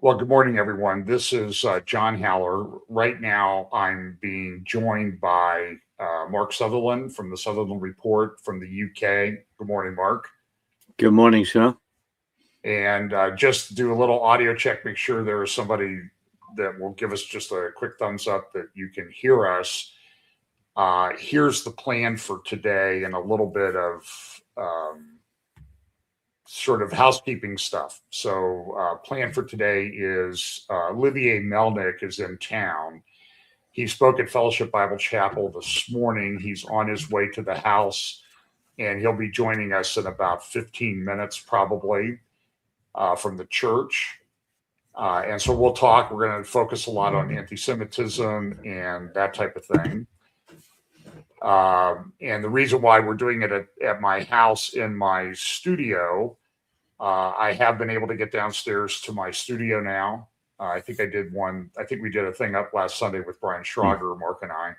Well, good morning, everyone. This is John Haller. Right now, I'm being joined by Mark Sutherland from the Sutherland Report from the UK. Good morning, Mark. Good morning, sir. And just do a little audio check, make sure there is somebody that will give us just a quick thumbs up that you can hear us. Here's the plan for today and a little bit of sort of housekeeping stuff. So, plan for today is Olivier Melnick is in town. He spoke at Fellowship Bible Chapel this morning. He's on his way to the house, and he'll be joining us in about 15 minutes, probably, from the church. And so we'll talk. We're going to focus a lot on anti-Semitism and that type of thing. And the reason why we're doing it at my house in my studio, I have been able to get downstairs to my studio now. I think we did a thing up last Sunday with Brian Schrager, Mark and I,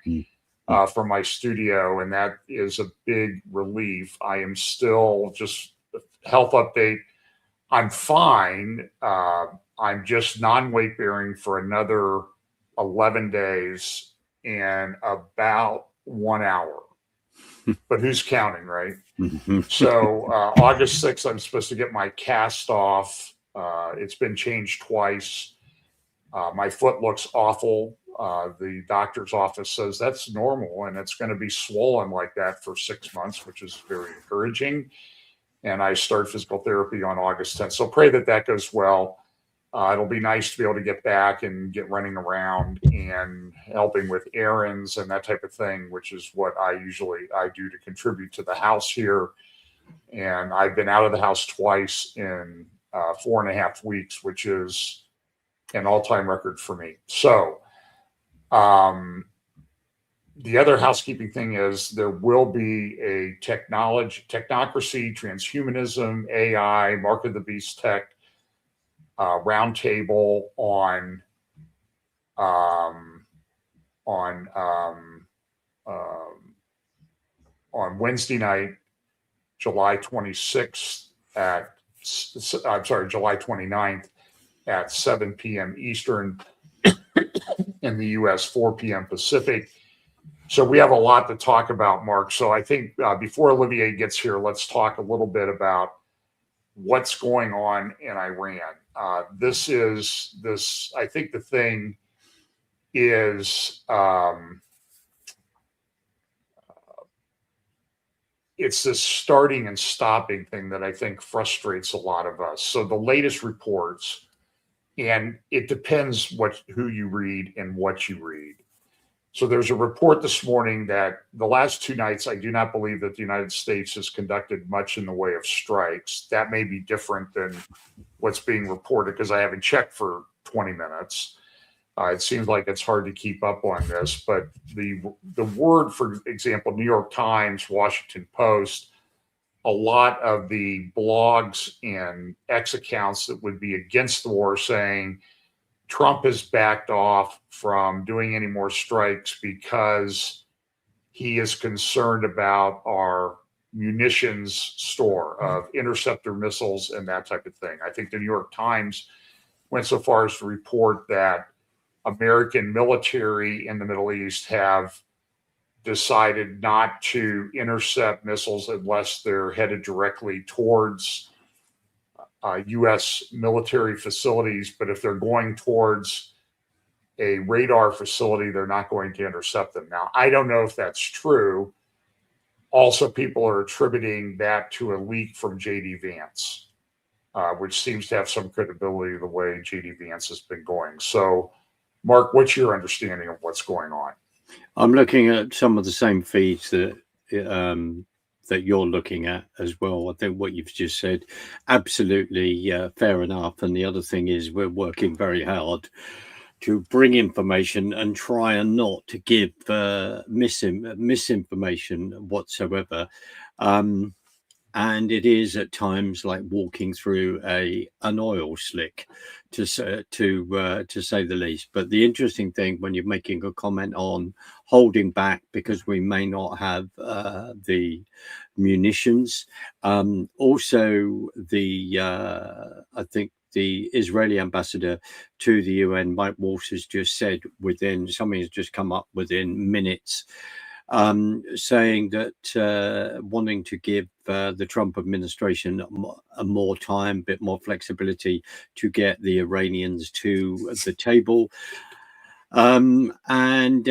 from my studio, and that is a big relief. I am still just health update. I'm fine. I'm just non-weight bearing for another 11 days and about 1 hour. But who's counting, right? So August 6th, I'm supposed to get my cast off. It's been changed twice. My foot looks awful. The doctor's office says that's normal and it's going to be swollen like that for 6 months, which is very encouraging. And I start physical therapy on August 10th. So pray that goes well. It'll be nice to be able to get back and get running around and helping with errands and that type of thing, which is what I do to contribute to the house here. And I've been out of the house twice in 4.5 weeks, which is an all-time record for me. So the other housekeeping thing is there will be a technocracy, transhumanism, AI, Mark of the Beast tech roundtable on Wednesday night, July 26th July 29th at 7 p.m. Eastern in the U.S., 4 p.m. Pacific. So we have a lot to talk about, Mark. So I think before Olivier gets here, let's talk a little bit about what's going on in Iran. I think the thing is, it's this starting and stopping thing that I think frustrates a lot of us. So the latest reports, and it depends who you read and what you read. So there's a report this morning that the last 2 nights, I do not believe that the United States has conducted much in the way of strikes. That may be different than what's being reported because I haven't checked for 20 minutes. It seems like it's hard to keep up on this, but the word, for example, New York Times, Washington Post, a lot of the blogs and X accounts that would be against the war saying Trump has backed off from doing any more strikes because he is concerned about our munitions store of interceptor missiles and that type of thing. I think the New York Times went so far as to report that American military in the Middle East have decided not to intercept missiles unless they're headed directly towards U.S. military facilities. But if they're going towards a radar facility, they're not going to intercept them. Now, I don't know if that's true. Also, people are attributing that to a leak from J.D. Vance, which seems to have some credibility the way J.D. Vance has been going. So, Mark, what's your understanding of what's going on? I'm looking at some of the same feeds that you're looking at as well. I think what you've just said, absolutely fair enough. And the other thing is we're working very hard to bring information and try and not to give misinformation whatsoever. And it is at times like walking through an oil slick, to say the least. But the interesting thing when you're making a comment on holding back because we may not have the munitions, also I think the Israeli ambassador to the UN, Mike Walsh, has just said something has just come up within minutes, saying that wanting to give the Trump administration a more time, a bit more flexibility to get the Iranians to the table. And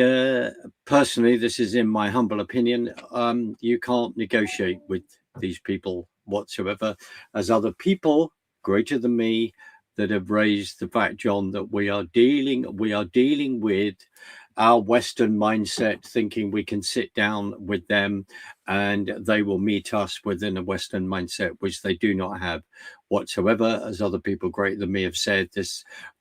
personally, this is in my humble opinion, you can't negotiate with these people whatsoever, as other people greater than me that have raised the fact, John, that we are dealing with our Western mindset, thinking we can sit down with them and they will meet us within a Western mindset, which they do not have whatsoever. As other people greater than me have said,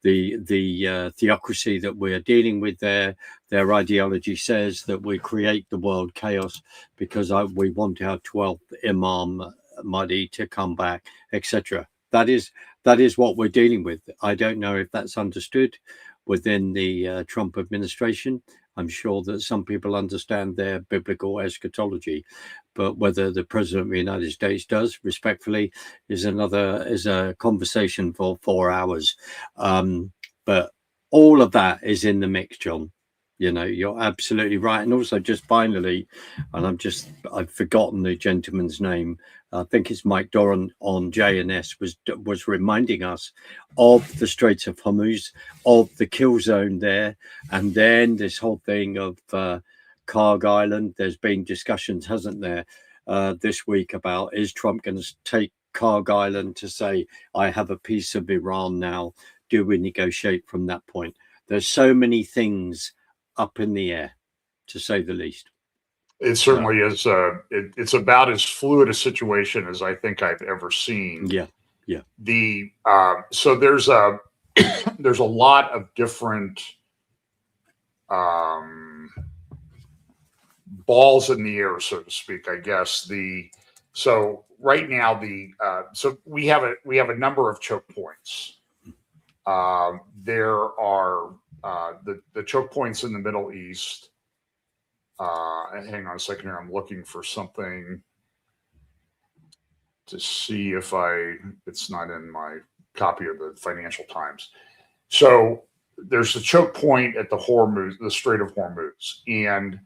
the theocracy that we are dealing with their ideology says that we create the world chaos because we want our 12th Imam Mahdi to come back, etc. That is what we're dealing with. I don't know if that's understood within the Trump administration. I'm sure that some people understand their biblical eschatology, but whether the President of the United States does, respectfully, is a conversation for 4 hours. But all of that is in the mix, John. You know, you're absolutely right. And also, just finally, and I've forgotten the gentleman's name. I think it's Mike Doran on JNS was reminding us of the Straits of Hormuz, of the kill zone there, and then this whole thing of Karg Island. There's been discussions, hasn't there, this week about, is Trump going to take Karg Island to say, I have a piece of Iran now? Do we negotiate from that point? There's so many things up in the air, to say the least. It certainly is. It's about as fluid a situation as I think I've ever seen. Yeah. So there's a lot of different balls in the air, so to speak. I guess so right now so we have a number of choke points. There are the choke points in the Middle East. Hang on a second here. I'm looking for something to see if it's not in my copy of the Financial Times. So there's a choke point at the Strait of Hormuz, and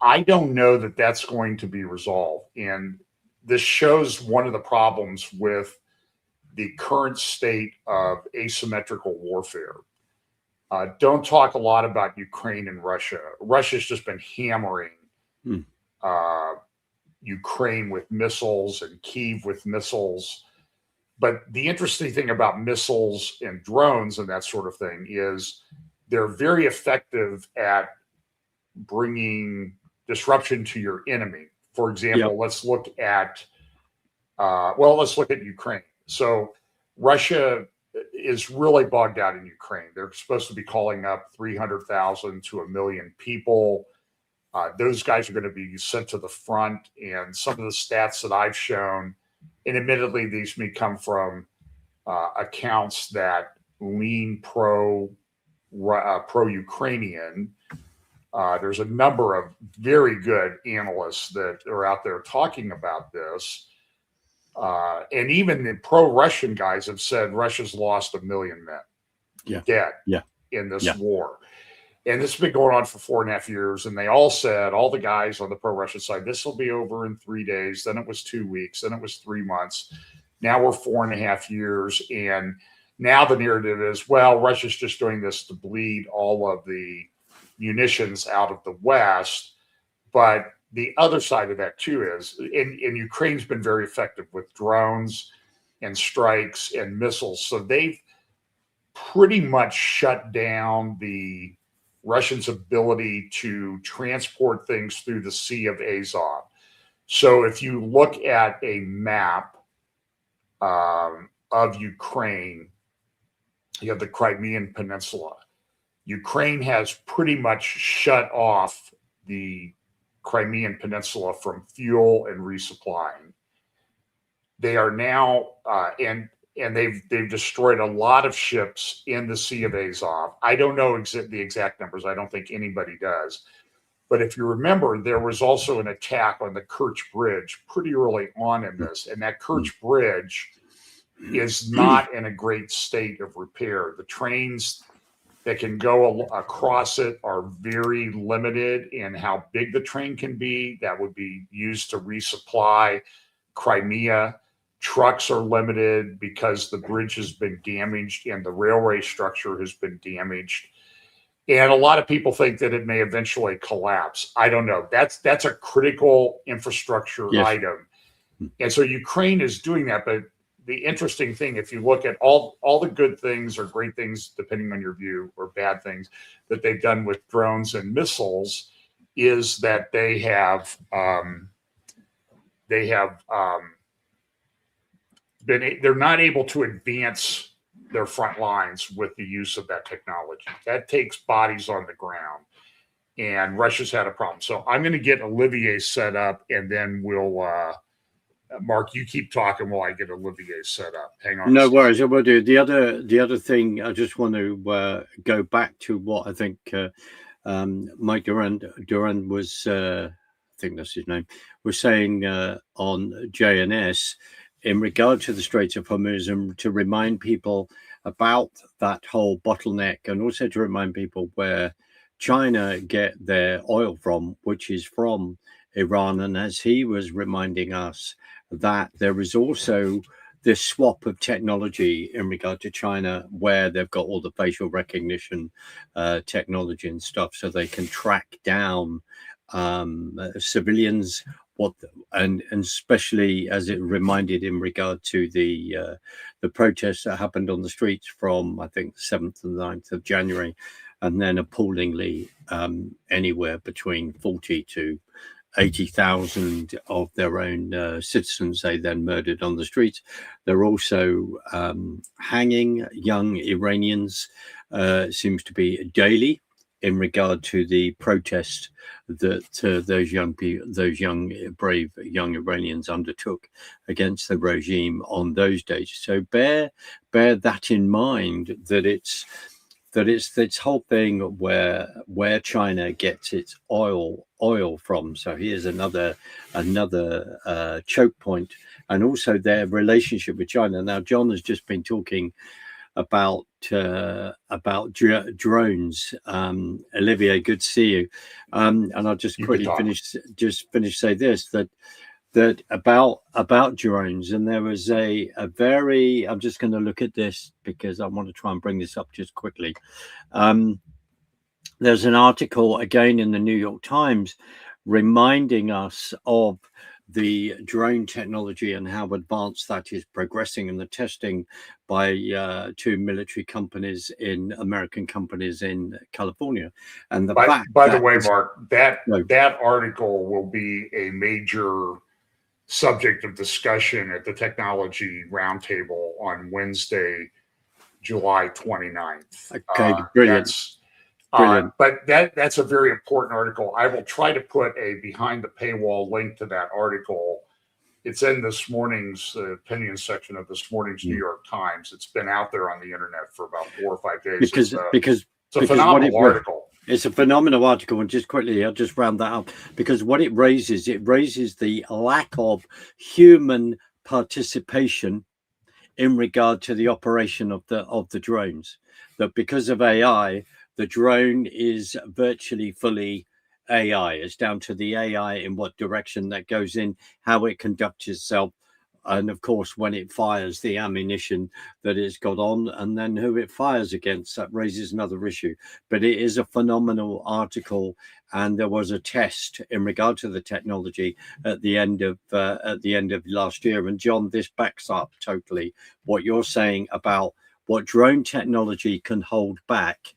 I don't know that that's going to be resolved. And this shows one of the problems with the current state of asymmetrical warfare. Don't talk a lot about Ukraine and Russia. Russia's just been hammering Ukraine with missiles and Kyiv with missiles. But the interesting thing about missiles and drones and that sort of thing is they're very effective at bringing disruption to your enemy. For example, let's look at Ukraine. So Russia is really bogged out in Ukraine. They're supposed to be calling up 300,000 to 1 million people. Those guys are going to be sent to the front. And some of the stats that I've shown, and admittedly, these may come from accounts that lean pro-Ukrainian. There's a number of very good analysts that are out there talking about this. And even the pro-Russian guys have said Russia's lost 1 million men dead in this war. And this has been going on for 4.5 years. And they all said, all the guys on the pro-Russian side, this will be over in 3 days. Then it was 2 weeks. Then it was 3 months. Now we're 4.5 years. And now the narrative is, well, Russia's just doing this to bleed all of the munitions out of the West. But the other side of that too is, and Ukraine's been very effective with drones and strikes and missiles. So they've pretty much shut down the Russians' ability to transport things through the Sea of Azov. So if you look at a map of Ukraine, you have the Crimean Peninsula. Ukraine has pretty much shut off the Crimean Peninsula from fuel and resupplying. They are now, and they've destroyed a lot of ships in the Sea of Azov. I don't know the exact numbers. I don't think anybody does. But if you remember, there was also an attack on the Kerch Bridge pretty early on in this, and that Kerch Bridge is not in a great state of repair. The trains that can go across it are very limited in how big the train can be. That would be used to resupply Crimea. Trucks are limited because the bridge has been damaged and the railway structure has been damaged. And a lot of people think that it may eventually collapse. I don't know. That's a critical infrastructure item. And so Ukraine is doing that. But the interesting thing, if you look at all the good things or great things, depending on your view, or bad things that they've done with drones and missiles, is that they're not able to advance their front lines with the use of that technology. That takes bodies on the ground, and Russia's had a problem. So I'm going to get Olivier set up, and then we'll Mark, you keep talking while I get Olivier set up. Hang on. No worries, I will do. The other thing, I just want to go back to what I think Mike Durand was, I think that's his name, was saying on JNS in regard to the Straits of Hormuz, and to remind people about that whole bottleneck, and also to remind people where China get their oil from, which is from Iran. And as he was reminding us, that there is also this swap of technology in regard to China, where they've got all the facial recognition technology and stuff, so they can track down civilians. And especially as it reminded in regard to the protests that happened on the streets from, I think, the 7th and 9th of January, and then appallingly anywhere between 40 to 80,000 of their own citizens they then murdered on the streets. They're also hanging young Iranians, seems to be daily, in regard to the protest that those brave young Iranians undertook against the regime on those days. So bear that in mind, that it's this whole thing where China gets its oil from. So here's another choke point, and also their relationship with China. Now, John has just been talking about drones. Olivier, good to see you. And I'll just quickly finish say this, that about drones. And there was a very, I'm just going to look at this because I want to try and bring this up just quickly. There's an article again in the New York Times reminding us of the drone technology and how advanced that is progressing, and the testing by two military companies, American companies in California. And by the way, Mark, that article will be a major subject of discussion at the Technology Roundtable on Wednesday, July 29th. Okay, brilliant. Brilliant. But that's a very important article. I will try to put a behind the paywall link to that article. It's in this morning's opinion section of this morning's New York Times. It's been out there on the internet for about 4 or 5 days. Because it's a phenomenal article. It's a phenomenal article, and just quickly, I'll just round that up, because what it raises the lack of human participation in regard to the operation of the drones. That because of AI, the drone is virtually fully AI. It's down to the AI in what direction that goes in, how it conducts itself, and of course when it fires, the ammunition that it's got on, and then who it fires against. That raises another issue. But it is a phenomenal article, and there was a test in regard to the technology at the end of last year. And John, this backs up totally what you're saying about what drone technology can hold back,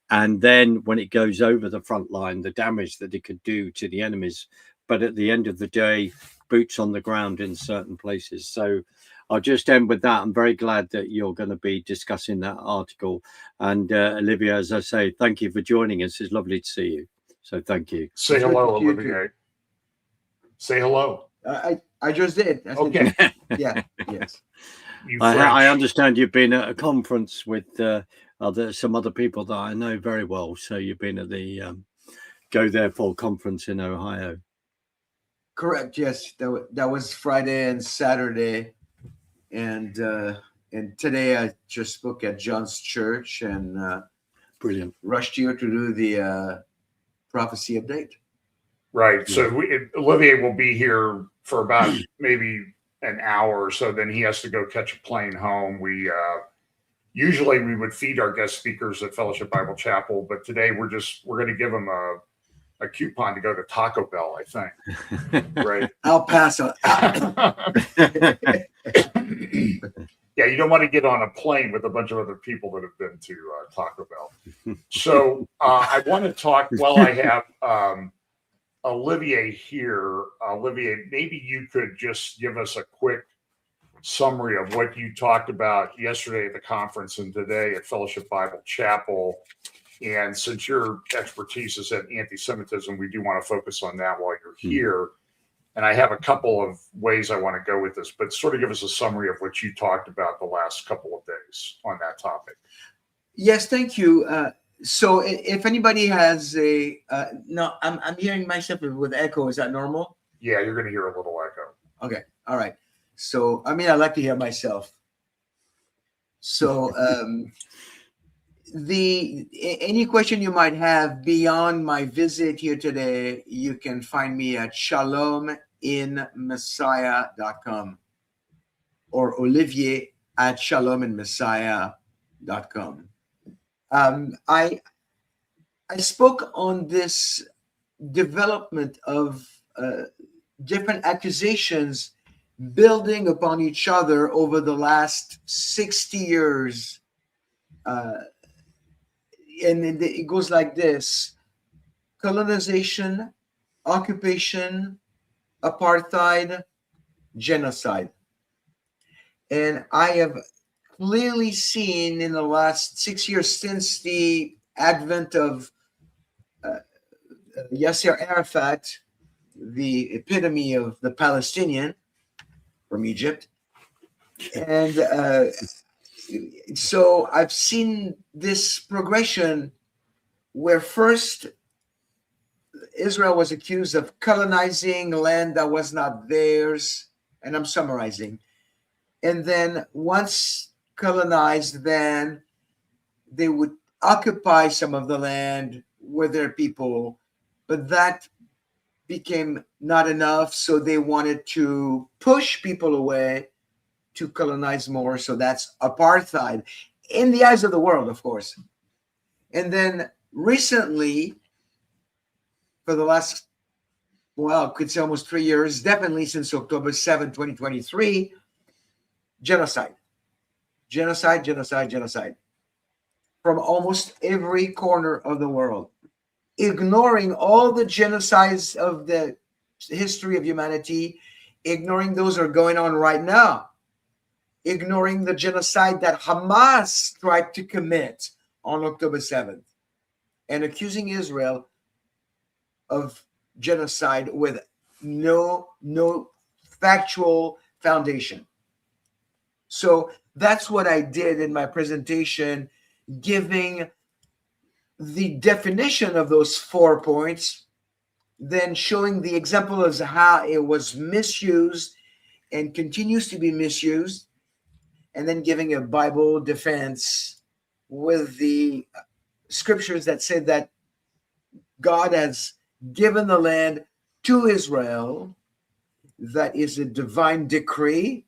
and then when it goes over the front line, the damage that it could do to the enemies. But at the end of the day, boots on the ground in certain places. So I'll just end with that. I'm very glad that you're going to be discussing that article. And Olivier, as I say, thank you for joining us. It's lovely to see you. So thank you. Say hello, Olivier. Say hello. I just did. Okay. Yeah. Yes. I understand you've been at a conference with some other people that I know very well. So you've been at the Go Therefore conference in Ohio. Correct. Yes, that was Friday and Saturday, and And today I just spoke at John's church and Brilliant. rushed here to do the prophecy update. Right. So Olivier will be here for about maybe an hour or so. Then he has to go catch a plane home. We usually we would feed our guest speakers at Fellowship Bible Chapel, but today we're going to give him a coupon to go to Taco Bell, I think. Right. I'll pass on. Yeah, you don't want to get on a plane with a bunch of other people that have been to Taco Bell. So I want to talk while I have Olivier here. Olivier, maybe you could just give us a quick summary of what you talked about yesterday at the conference and today at Fellowship Bible Chapel. And since your expertise is in anti-Semitism, we do want to focus on that while you're here. And I have a couple of ways I want to go with this, but sort of give us a summary of what you talked about the last couple of days on that topic. Yes, thank you. So if anybody has a no, I'm hearing myself with echo. Is that normal? Yeah, you're going to hear a little echo. Okay, all right. So I like to hear myself. So any question you might have beyond my visit here today, you can find me at shalominmessiah.com or Olivier at shalominmessiah.com. I spoke on this development of different accusations building upon each other over the last 60 years. And it goes like this: colonization, occupation, apartheid, genocide. And I have clearly seen in the last 6 years since the advent of Yasser Arafat, the epitome of the Palestinian from Egypt. And so I've seen this progression where first Israel was accused of colonizing land that was not theirs, and I'm summarizing. And then once colonized, then they would occupy some of the land with their people, but that became not enough, so they wanted to push people away to colonize more. So that's apartheid in the eyes of the world, of course. And then recently, for the last, well, I could say almost 3 years, definitely since October 7, 2023, genocide from almost every corner of the world, ignoring all the genocides of the history of humanity, ignoring those that are going on right now, ignoring the genocide that Hamas tried to commit on October 7th, and accusing Israel of genocide with no factual foundation. So that's what I did in my presentation, giving the definition of those 4 points, then showing the example of how it was misused and continues to be misused, and then giving a Bible defense with the scriptures that said that God has given the land to Israel. That is a divine decree.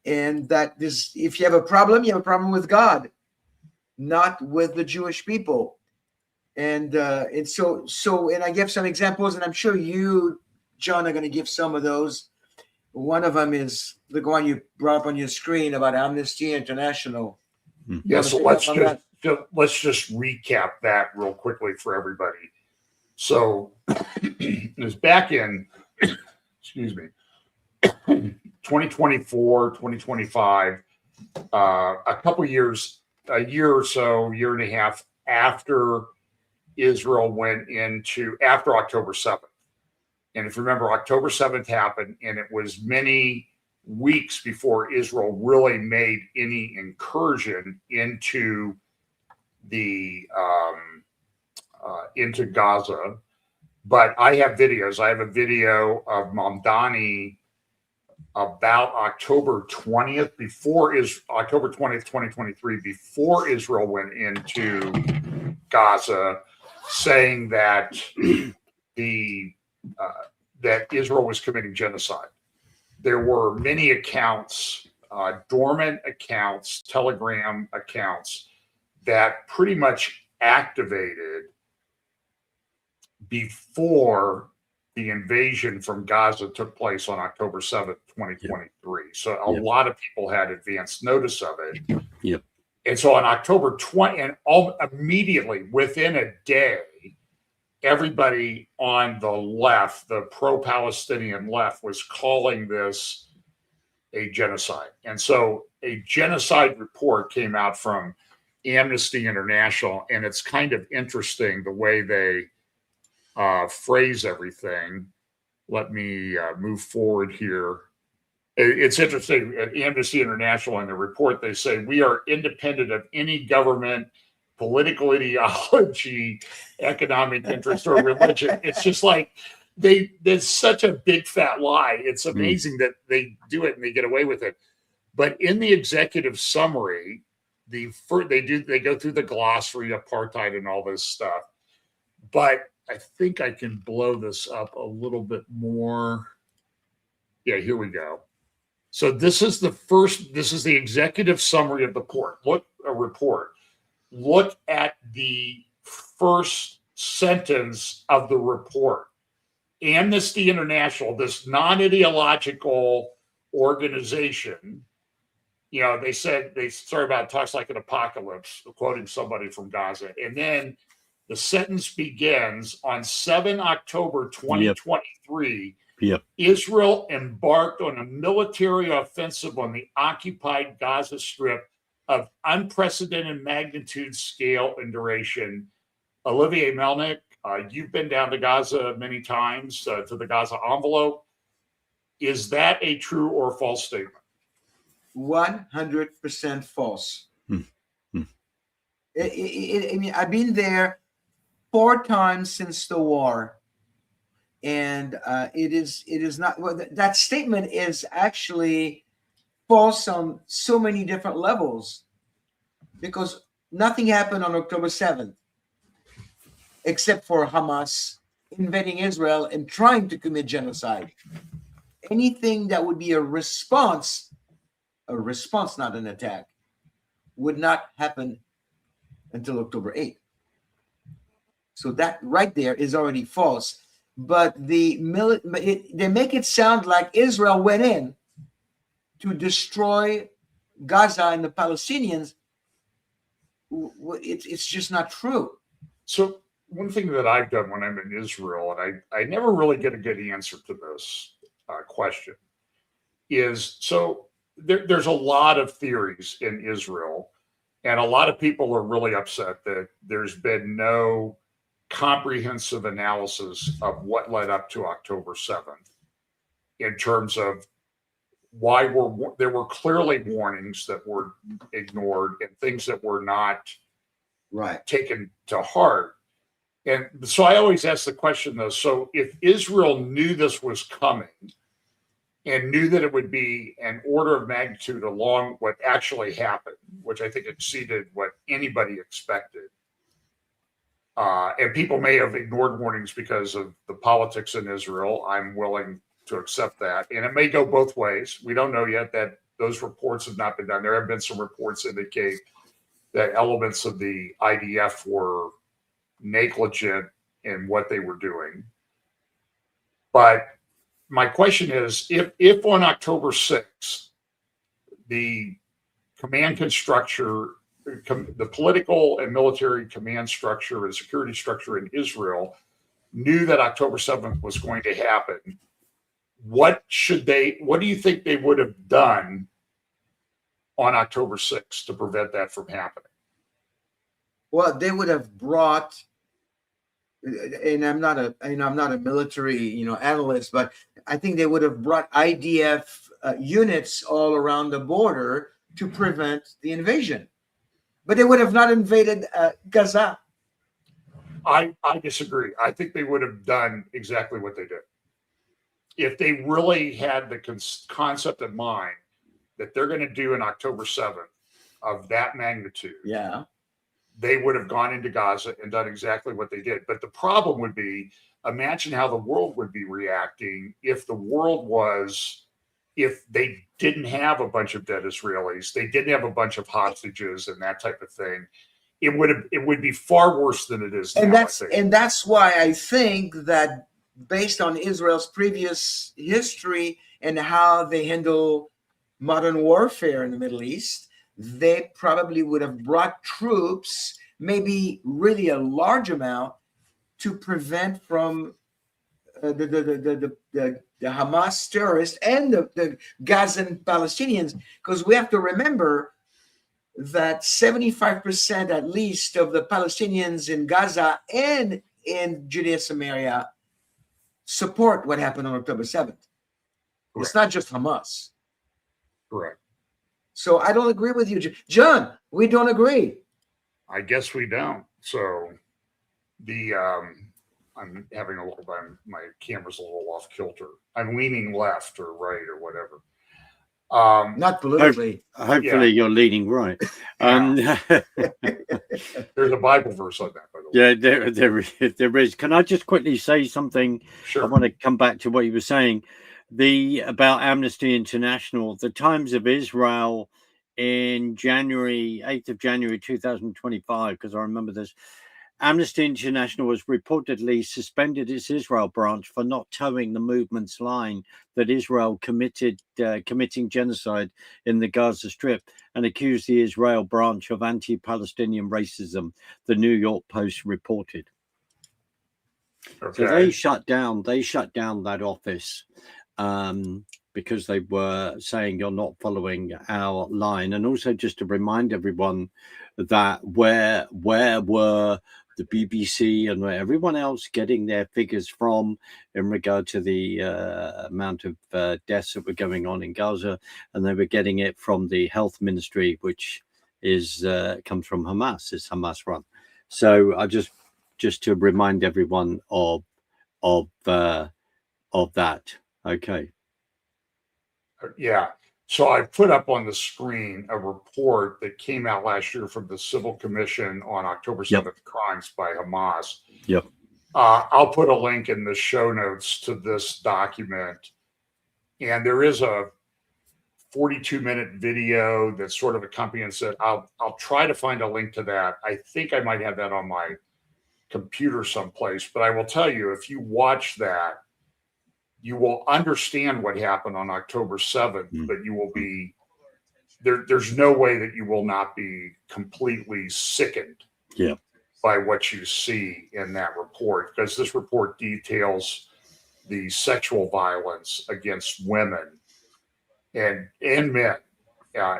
And that is, if you have a problem, you have a problem with God, not with the Jewish people. And so I give some examples, and I'm sure you, John, are going to give some of those. One of them is the one you brought up on your screen about Amnesty International. Yeah, so let's just recap that real quickly for everybody. So it was back in, excuse me, 2024, 2025, a couple years, a year or so, year and a half after Israel went into, after October 7th. And if you remember, October 7th happened, and it was many weeks before Israel really made any incursion into the into Gaza. But I have videos. I have a video of Mamdani about October 20th, October 20th, 2023, before Israel went into Gaza, saying that that Israel was committing genocide. There were many accounts, dormant accounts, Telegram accounts that pretty much activated before the invasion from Gaza took place on October 7th, 2023. So a lot of people had advance notice of it. Yep. And so on October 20, and immediately within a day, everybody on the left, the pro-Palestinian left, was calling this a genocide. And so a genocide report came out from Amnesty International, and it's kind of interesting the way they phrase everything. Let me move forward here. It's interesting. At Amnesty International, in the report, they say, we are independent of any government, political ideology, economic interest, or religion. It's just like there's such a big fat lie. It's amazing that they do it and they get away with it. But in the executive summary, they go through the glossary, apartheid, and all this stuff. But I think I can blow this up a little bit more. Yeah, here we go. So this is the executive summary of the report. Look at the first sentence of the report. Amnesty International, this non-ideological organization, they started about talks like an apocalypse, quoting somebody from Gaza. And then the sentence begins on 7 October 2023. Yep. Israel embarked on a military offensive on the occupied Gaza Strip of unprecedented magnitude, scale, and duration. Olivier Melnick, you've been down to Gaza many times, to the Gaza envelope. Is that a true or false statement? 100% false. I mean, I've been there 4 times since the war, and it is not. Well, that statement is actually false on so many different levels, because nothing happened on October 7th, except for Hamas invading Israel and trying to commit genocide. Anything that would be a response, not an attack, would not happen until October 8th. So that right there is already false. But they make it sound like Israel went in to destroy Gaza and the Palestinians. It's just not true. So one thing that I've done when I'm in Israel, and I never really get a good answer to this question, is so there's a lot of theories in Israel, and a lot of people are really upset that there's been no comprehensive analysis of what led up to October 7th in terms of why there were clearly warnings that were ignored and things that were not taken to heart. And so I always ask the question, though, so if Israel knew this was coming and knew that it would be an order of magnitude along what actually happened, which I think exceeded what anybody expected, and people may have ignored warnings because of the politics in Israel, I'm willing to accept that. And it may go both ways. We don't know yet. That those reports have not been done. There have been some reports indicate that elements of the IDF were negligent in what they were doing. But my question is, if on October 6th, the command structure, the political and military command structure and security structure in Israel knew that October 7th was going to happen, what do you think they would have done on October 6th to prevent that from happening? Well, they would have brought, and I'm not a military, analyst, but I think they would have brought IDF units all around the border to prevent the invasion. But they would have not invaded Gaza. I disagree. I think they would have done exactly what they did. if they really had the concept in mind that they're going to do an October 7th of that magnitude, Yeah. they would have gone into Gaza and done exactly what they did. But the problem would be, imagine how the world would be reacting if if they didn't have a bunch of dead Israelis, they didn't have a bunch of hostages and that type of thing. It would be far worse than it is now. And that's why I think that based on Israel's previous history and how they handle modern warfare in the Middle East, they probably would have brought troops, maybe really a large amount, to prevent from the Hamas terrorists and the Gazan Palestinians, because we have to remember that 75% at least of the Palestinians in Gaza and in Judea Samaria support what happened on October 7th. Correct. It's not just Hamas. Correct. So I don't agree with you, John. We don't agree. I guess we don't. So I'm having a little, my camera's a little off kilter. I'm leaning left or right or whatever. Not politically. Hopefully you're leaning right. There's a Bible verse on that, by the way. Yeah, there is. Can I just quickly say something? Sure. I want to come back to what you were saying. About Amnesty International, the Times of Israel in 8th of January 2025, because I remember this. Amnesty International has reportedly suspended its Israel branch for not towing the movement's line that Israel committing genocide in the Gaza Strip, and accused the Israel branch of anti-Palestinian racism, the New York Post reported. Okay. So they shut down that office because they were saying you're not following our line. And also just to remind everyone that where were the BBC and everyone else getting their figures from in regard to the amount of deaths that were going on in Gaza, and they were getting it from the health ministry, which is comes from Hamas. It's Hamas run. So I just to remind everyone of that. Okay. Yeah. So I put up on the screen a report that came out last year from the Civil Commission on October 7th crimes by Hamas. Yep. I'll put a link in the show notes to this document. And there is a 42-minute video that's sort of accompanies it. I'll try to find a link to that. I think I might have that on my computer someplace. But I will tell you, if you watch that, you will understand what happened on October 7th, but you will be there's no way that you will not be completely sickened by what you see in that report, because this report details the sexual violence against women and men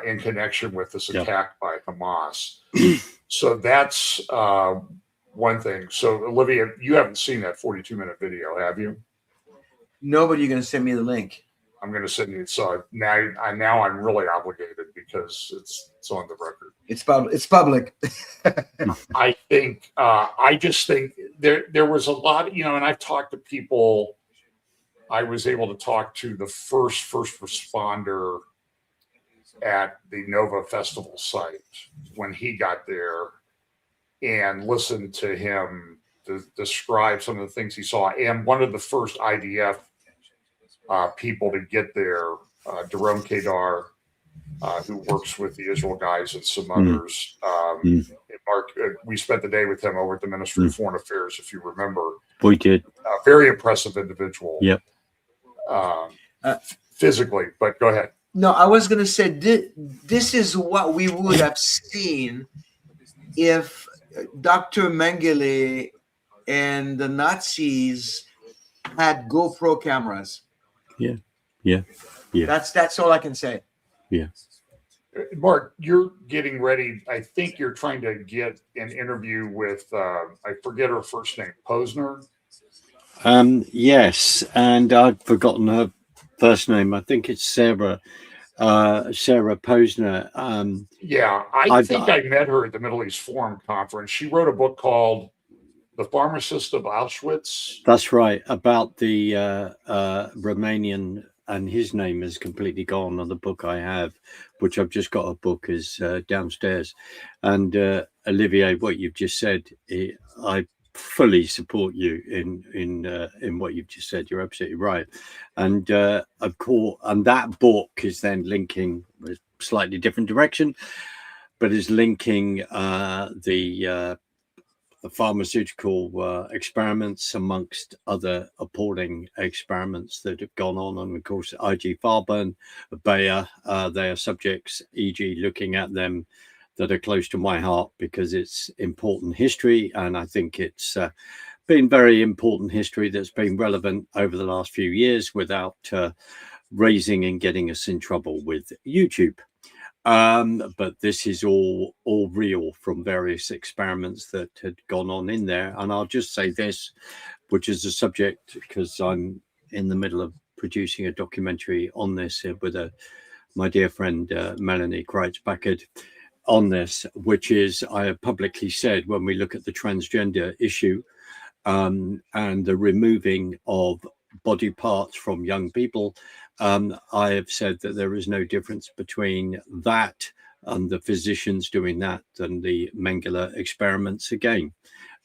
in connection with this attack by Hamas. So that's one thing. So Olivia, you haven't seen that 42-minute video, have you? No, but you're going to send me the link. I'm going to send you. So now I'm really obligated because it's on the record. It's public. I think I just think there was a lot, and I've talked to people. I was able to talk to the first responder at the Nova Festival site when he got there, and listened to him to describe some of the things he saw. And one of the first IDF people to get there, Daron Kedar, who works with the Israel guys and some others. Mark, we spent the day with him over at the Ministry of Foreign Affairs, if you remember. We did. Very impressive individual. Yep. Physically, but go ahead. No, I was going to say this is what we would have seen if Dr. Mengele and the Nazis had GoPro cameras. Yeah. That's all I can say. Yeah. Mark, you're getting ready. I think you're trying to get an interview with I forget her first name, Posner. Yes, and I've forgotten her first name. I think it's Sarah Posner. I think I met her at the Middle East Forum conference. She wrote a book called The pharmacist of Auschwitz. That's right. About the Romanian, and his name is completely gone on the book I have, which I've just got a book is downstairs. And Olivier, what you've just said, I fully support you in what you've just said. You're absolutely right. And of course, and that book is then linking a slightly different direction, but is linking the pharmaceutical experiments amongst other appalling experiments that have gone on. And of course, IG Farben, Bayer, they are subjects, e.g. looking at them, that are close to my heart because it's important history. And I think it's been very important history that's been relevant over the last few years without raising and getting us in trouble with YouTube. But this is all real from various experiments that had gone on in there. And I'll just say this, which is a subject because I'm in the middle of producing a documentary on this with my dear friend Melanie Kreitz-Packard on this, which is I have publicly said when we look at the transgender issue and the removing of body parts from young people, I have said that there is no difference between that and the physicians doing that and the Mengele experiments again.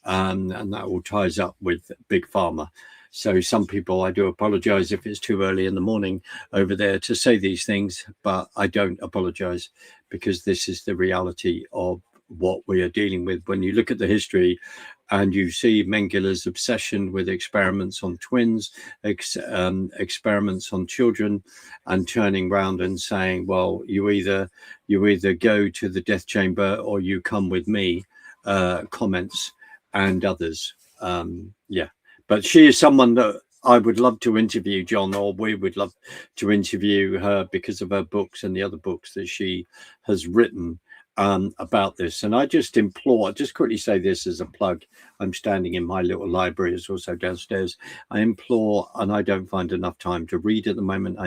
And that all ties up with Big Pharma. So some people, I do apologize if it's too early in the morning over there to say these things, but I don't apologize because this is the reality of what we are dealing with. When you look at the history and you see Mengele's obsession with experiments on twins, experiments on children, and turning around and saying, well, you either go to the death chamber or you come with me, comments and others. But she is someone that I would love to interview, John, or we would love to interview her because of her books and the other books that she has written about this. And I just implore, just quickly say this as a plug. I'm standing in my little library, it's also downstairs. I implore, and I don't find enough time to read at the moment. I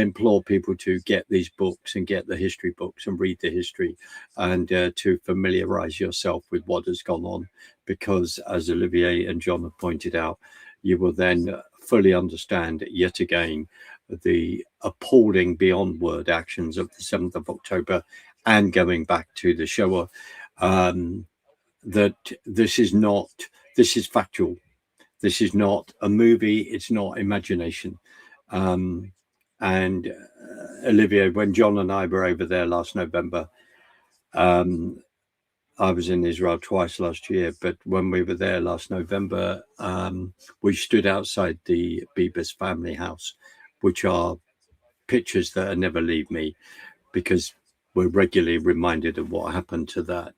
implore people to get these books and get the history books and read the history and to familiarize yourself with what has gone on, because as Olivier and John have pointed out, you will then fully understand yet again the appalling beyond word actions of the 7th of October and going back to the Shoah, that this is factual. This is not a movie. It's not imagination. And Olivier, when John and I were over there last November, I was in Israel twice last year, but when we were there last November, we stood outside the Bibas family house, which are pictures that never leave me because we're regularly reminded of what happened to that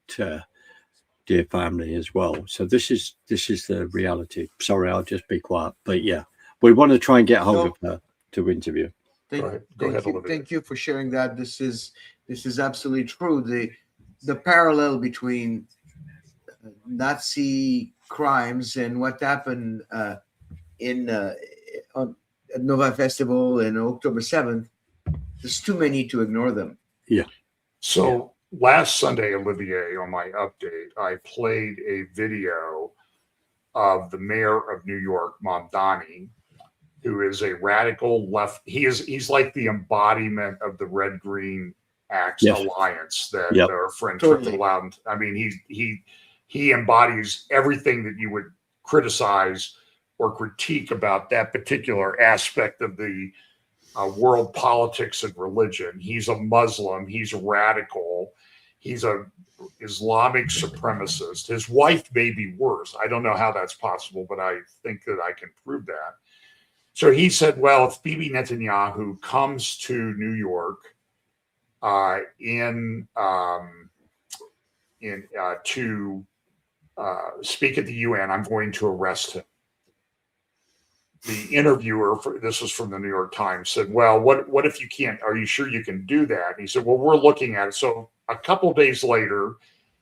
dear family as well. So this is the reality. Sorry, I'll just be quiet. But yeah, we want to try and get hold of her to interview. Go ahead, Olivier. Thank you for sharing that. This is absolutely true. The parallel between Nazi crimes and what happened on Nova Festival and October 7th, there's too many to ignore them. Yeah. So last Sunday, Olivier, on my update, I played a video of the mayor of New York, Mamdani, who is a radical left. He's like the embodiment of the Red Green Axe alliance that our friend Triple Loud. I mean, he embodies everything that you would criticize or critique about that particular aspect of the world politics and religion. He's a Muslim. He's radical. He's a Islamic supremacist. His wife may be worse. I don't know how that's possible, but I think that I can prove that. So he said, well, if Bibi Netanyahu comes to New York to speak at the UN, I'm going to arrest him. The interviewer, this was from the New York Times, said, well, what if you can't? Are you sure you can do that? And he said, well, we're looking at it. So a couple days later,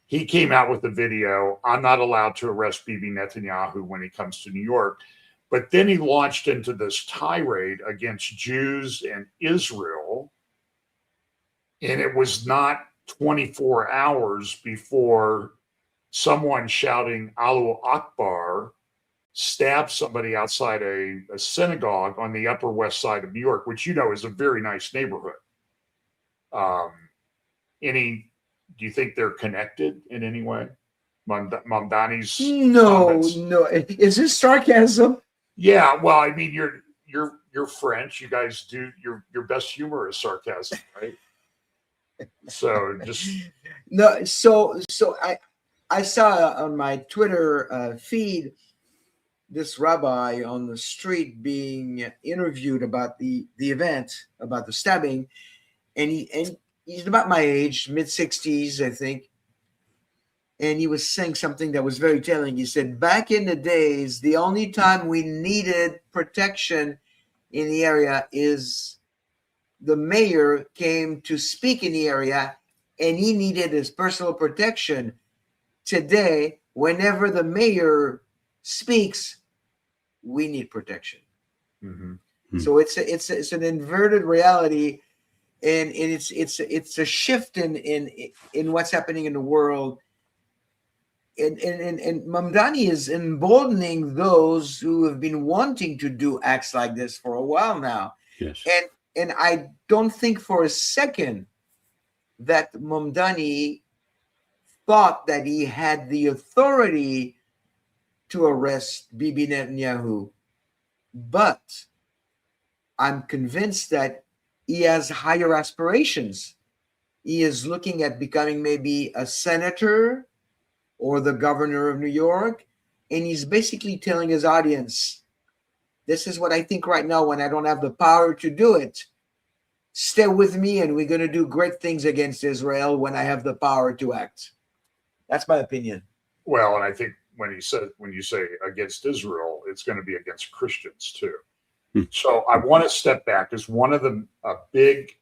he came out with the video. I'm not allowed to arrest Bibi Netanyahu when he comes to New York. But then he launched into this tirade against Jews and Israel. And it was not 24 hours before someone shouting Allahu Akbar stabbed somebody outside a synagogue on the Upper West Side of New York, which is a very nice neighborhood. Do you think they're connected in any way? Mamdani's comments? No. Is this sarcasm? Yeah, well, I mean, you're French. You guys do your best humor is sarcasm, right? So just No. So I saw on my Twitter feed this rabbi on the street being interviewed about the event, about the stabbing, and he's about my age, mid-60s, I think. And he was saying something that was very telling. He said, back in the days, the only time we needed protection in the area is the mayor came to speak in the area and he needed his personal protection. Today, whenever the mayor speaks, we need protection. Mm-hmm. So it's an inverted reality, and it's a shift in what's happening in the world. And Mamdani is emboldening those who have been wanting to do acts like this for a while now. Yes. And I don't think for a second that Mamdani thought that he had the authority to arrest Bibi Netanyahu. But I'm convinced that he has higher aspirations. He is looking at becoming maybe a senator or the governor of New York. And he's basically telling his audience, this is what I think right now when I don't have the power to do it. Stay with me and we're going to do great things against Israel when I have the power to act. That's my opinion. Well, and I think when you say against Israel, it's going to be against Christians too. So I want to step back because one of a big,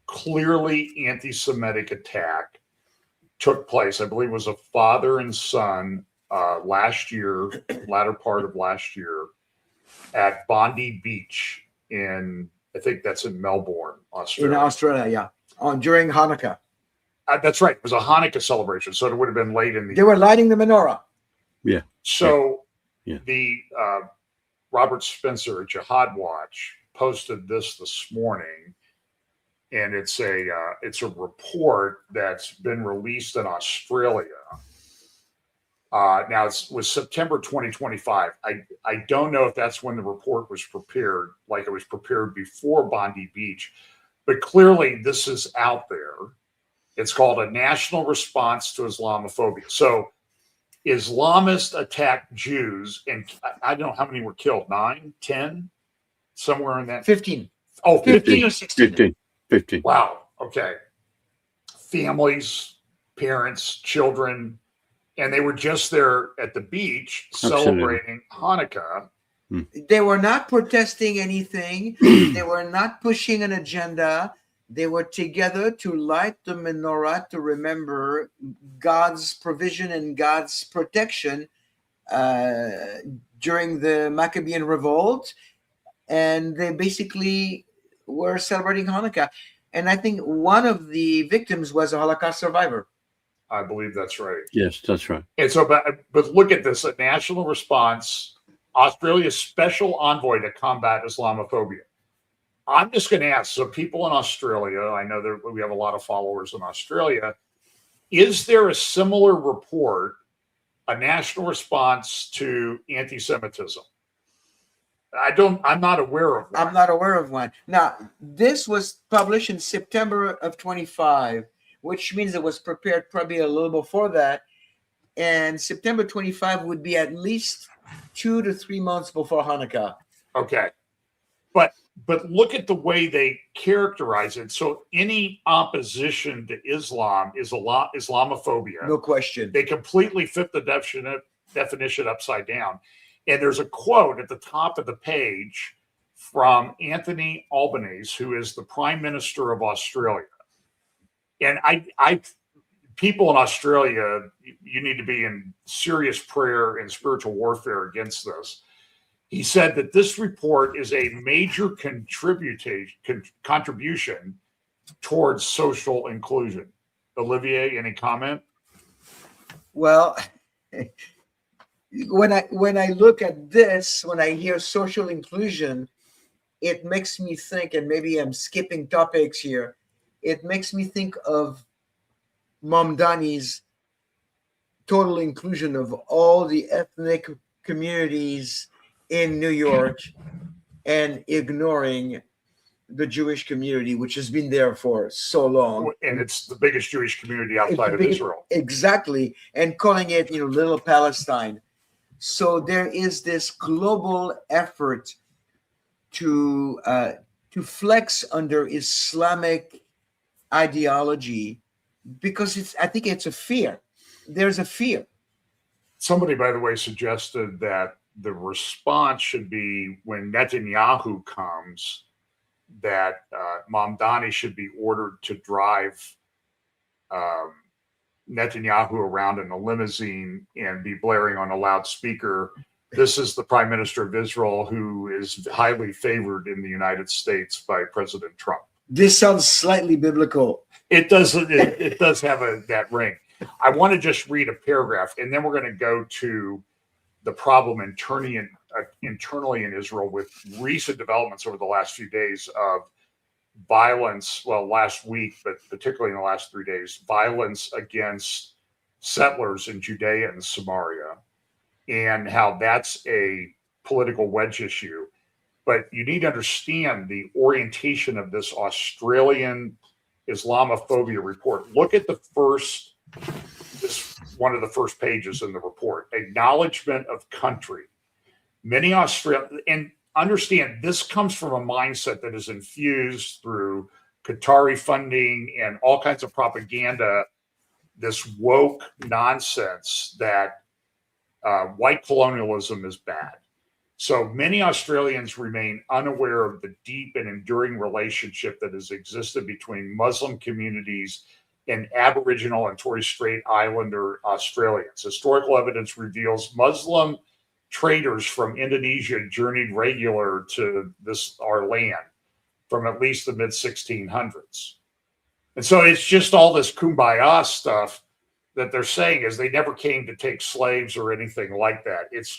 clearly anti-Semitic attack took place. I believe it was a father and son last year, latter part of last year, at Bondi Beach I think that's in Melbourne, Australia. In Australia, yeah, during Hanukkah. That's right. It was a Hanukkah celebration, so it would have been late in the. They were lighting the menorah. Yeah. So yeah. The Robert Spencer at Jihad Watch posted this morning, and it's a report that's been released in Australia. Now it was September 2025. I don't know if that's when the report was prepared, like it was prepared before Bondi Beach, but clearly this is out there. It's called A National Response to Islamophobia. So Islamists attacked Jews, and I don't know how many were killed, 9, 10, somewhere in that. 15. Oh, 15 or 16. 15. Wow. Okay. Families, parents, children, and they were just there at the beach celebrating Hanukkah. They were not protesting anything. They were not pushing an agenda. They were together to light the menorah to remember God's provision and God's protection during the Maccabean revolt. And they basically were celebrating Hanukkah. And I think one of the victims was a Holocaust survivor. I believe that's right. Yes, that's right. And so, but look at this, a national response, Australia's special envoy to combat Islamophobia. I'm just going to ask, so people in Australia, I know that we have a lot of followers in Australia, is there a similar report, a national response to anti-Semitism? I'm not aware of one. I'm not aware of one. Now, this was published in September of 25, which means it was prepared probably a little before that. And September 25 would be at least 2 to 3 months before Hanukkah. Okay. But look at the way they characterize it. So any opposition to Islam is Islamophobia. No question. They completely fit the definition upside down. And there's a quote at the top of the page from Anthony Albanese, who is the Prime Minister of Australia. And people in Australia, you need to be in serious prayer and spiritual warfare against this. He said that this report is a major contribution towards social inclusion. Olivier, any comment? Well, when I look at this, when I hear social inclusion, it makes me think, and maybe I'm skipping topics here, it makes me think of Mamdani's total inclusion of all the ethnic communities in New York and ignoring the Jewish community, which has been there for so long. And it's the biggest Jewish community It's outside the of biggest- Israel. Exactly. And calling it, Little Palestine. So there is this global effort to flex under Islamic ideology because I think it's a fear. There's a fear. Somebody, by the way, suggested that the response should be when Netanyahu comes, that Mamdani should be ordered to drive Netanyahu around in a limousine and be blaring on a loudspeaker, "This is the Prime Minister of Israel who is highly favored in the United States by President Trump." This sounds slightly biblical. It does. It does have that ring. I want to just read a paragraph, and then we're going to go to the problem internally in Israel with recent developments over the last few days of violence. Well, last week, but particularly in the last 3 days, violence against settlers in Judea and Samaria, and how that's a political wedge issue. But you need to understand the orientation of this Australian Islamophobia report. Look at one of the first pages in the report, acknowledgement of country. Many Australians, and understand this comes from a mindset that is infused through Qatari funding and all kinds of propaganda, this woke nonsense that white colonialism is bad. So many Australians remain unaware of the deep and enduring relationship that has existed between Muslim communities and Aboriginal and Torres Strait Islander Australians. Historical evidence reveals Muslim traders from Indonesia journeyed regular to our land from at least the mid 1600s. And so it's just all this kumbaya stuff that they're saying is they never came to take slaves or anything like that. It's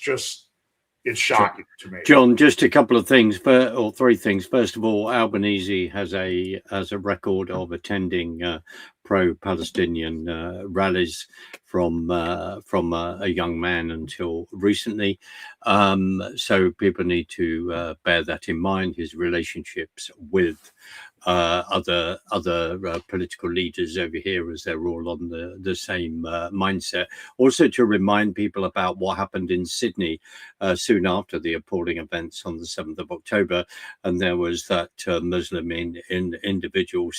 shocking to me. John, just a couple of things, or three things. First of all, Albanese has a record of attending pro-Palestinian rallies from a young man until recently. So people need to bear that in mind. His relationships with other political leaders over here, as they're all on the same mindset. Also, to remind people about what happened in Sydney soon after the appalling events on the 7th of October, and there was that Muslim individual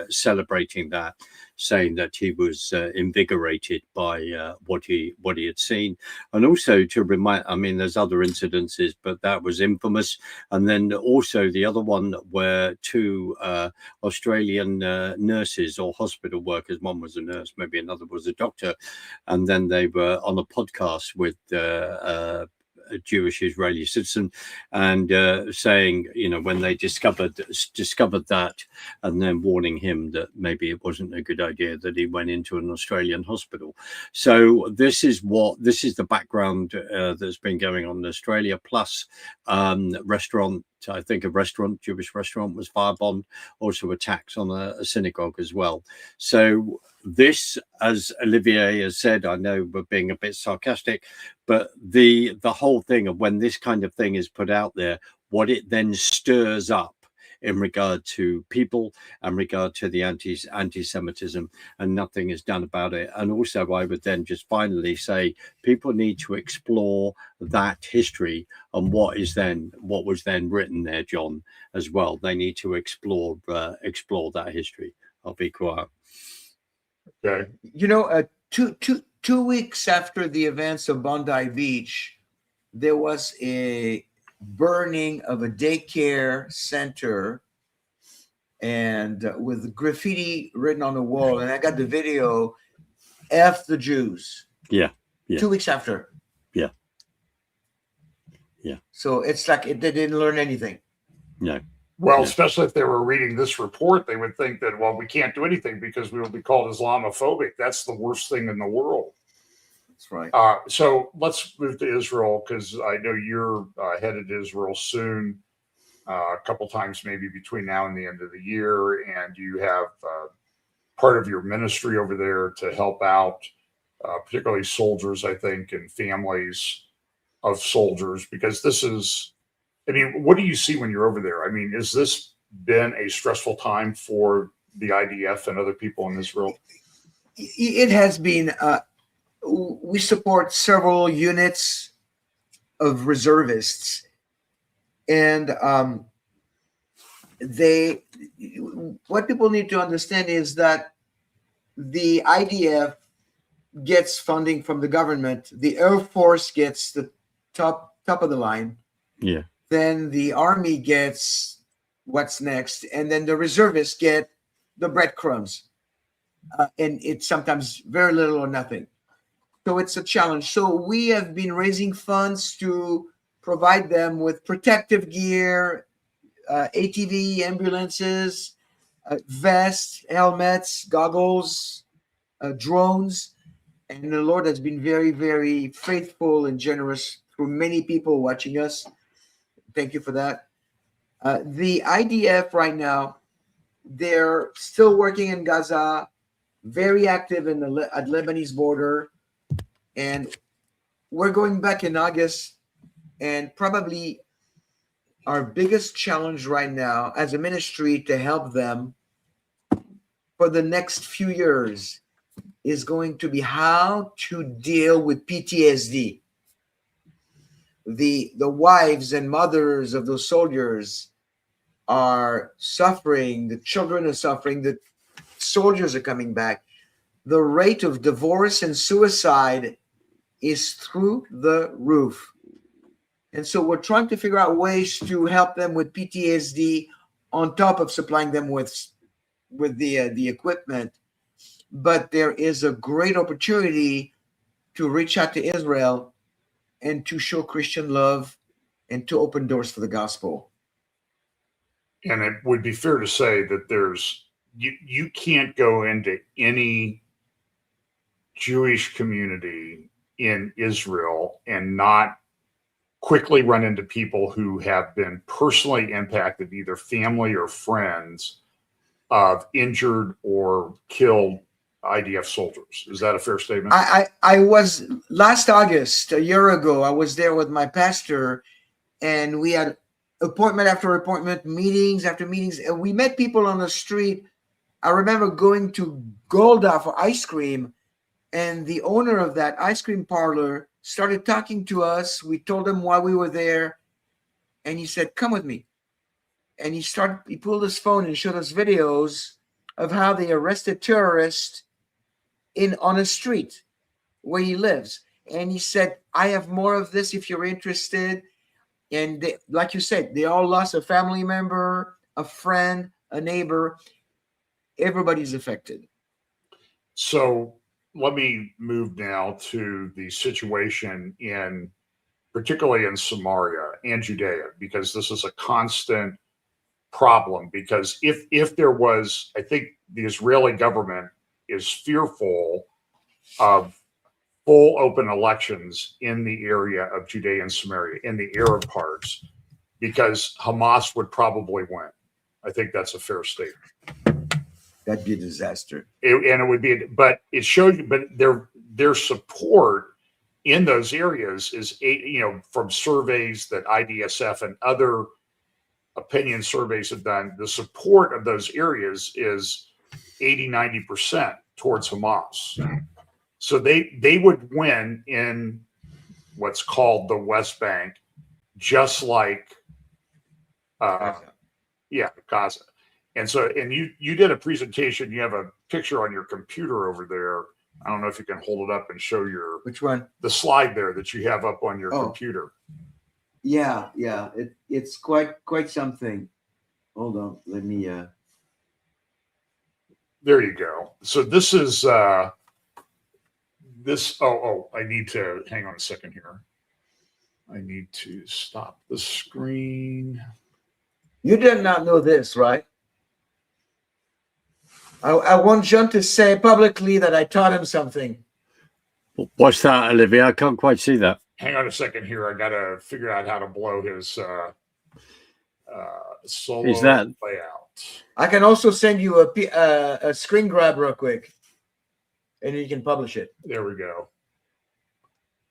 celebrating that, saying that he was invigorated by what he had seen. And also to remind, I mean, there's other incidences, but that was infamous. And then also the other one where two Australian nurses or hospital workers, one was a nurse, maybe another was a doctor, and then they were on a podcast with a Jewish Israeli citizen, and saying, when they discovered that, and then warning him that maybe it wasn't a good idea that he went into an Australian hospital. So this is the background that's been going on in Australia. Plus, restaurant. I think a Jewish restaurant was firebombed, also attacks on a synagogue as well. So this, as Olivier has said, I know we're being a bit sarcastic, but the whole thing of when this kind of thing is put out there, what it then stirs up in regard to people and regard to the anti-Semitism, and nothing is done about it. And also, I would then just finally say people need to explore that history and what was then written there, John, as well. They need to explore that history. I'll be quiet. Okay. 2 weeks after the events of Bondi Beach, there was a burning of a daycare center, and with graffiti written on the wall. And I got the video, F the Jews. Yeah. 2 weeks after. Yeah. So it's like they didn't learn anything. No. Well, especially if they were reading this report, they would think that, well, we can't do anything because we will be called Islamophobic. That's the worst thing in the world. That's right. So let's move to Israel, because I know you're headed to Israel soon, a couple times maybe between now and the end of the year, and you have part of your ministry over there to help out, particularly soldiers, I think, and families of soldiers, because this is, I mean, what do you see when you're over there? I mean, has this been a stressful time for the IDF and other people in Israel? It has been. We support several units of reservists, and what people need to understand is that the IDF gets funding from the government. The Air Force gets the top of the line. Yeah. Then the Army gets what's next, and then the reservists get the breadcrumbs, and it's sometimes very little or nothing. So it's a challenge. So we have been raising funds to provide them with protective gear, ATV, ambulances, vests, helmets, goggles, drones. And the Lord has been very, very faithful and generous through many people watching us. Thank you for that. The IDF right now, they're still working in Gaza, very active at Lebanese border. And we're going back in August, and probably our biggest challenge right now as a ministry to help them for the next few years is going to be how to deal with PTSD. The wives and mothers of those soldiers are suffering, the children are suffering, the soldiers are coming back. The rate of divorce and suicide is through the roof. And so we're trying to figure out ways to help them with PTSD on top of supplying them with the equipment. But there is a great opportunity to reach out to Israel and to show Christian love and to open doors for the gospel. And it would be fair to say that you can't go into any Jewish community in Israel and not quickly run into people who have been personally impacted, either family or friends, of injured or killed IDF soldiers. Is that a fair statement? I was last August, a year ago, I was there with my pastor, and we had appointment after appointment, meetings after meetings, and we met people on the street. I remember going to Golda for ice cream, and the owner of that ice cream parlor started talking to us. We told him why we were there, and he said, "Come with me." And he pulled his phone and showed us videos of how they arrested terrorists on a street where he lives. And he said, "I have more of this if you're interested." And they, like you said, they all lost a family member, a friend, a neighbor. Everybody's affected. So let me move now to the situation particularly in Samaria and Judea, because this is a constant problem. Because if there was, I think the Israeli government is fearful of full open elections in the area of Judea and Samaria, in the Arab parts, because Hamas would probably win. I think that's a fair statement. That'd be a disaster. It would be, but it showed you, but their support in those areas is, from surveys that IDSF and other opinion surveys have done, the support of those areas is 80-90% towards Hamas. So they would win in what's called the West Bank, just like Gaza. And so, and you did a presentation. You have a picture on your computer over there. I don't know if you can hold it up and show which one? The slide there that you have up on your computer. Yeah. It's quite something. Hold on, let me. There you go. So this is this. I need to hang on a second here. I need to stop the screen. You did not know this, right? I want John to say publicly that I taught him something. What's that, Olivier? I can't quite see that. Hang on a second here. I got to figure out how to blow his solo Is that- layout. I can also send you a screen grab real quick, and you can publish it. There we go.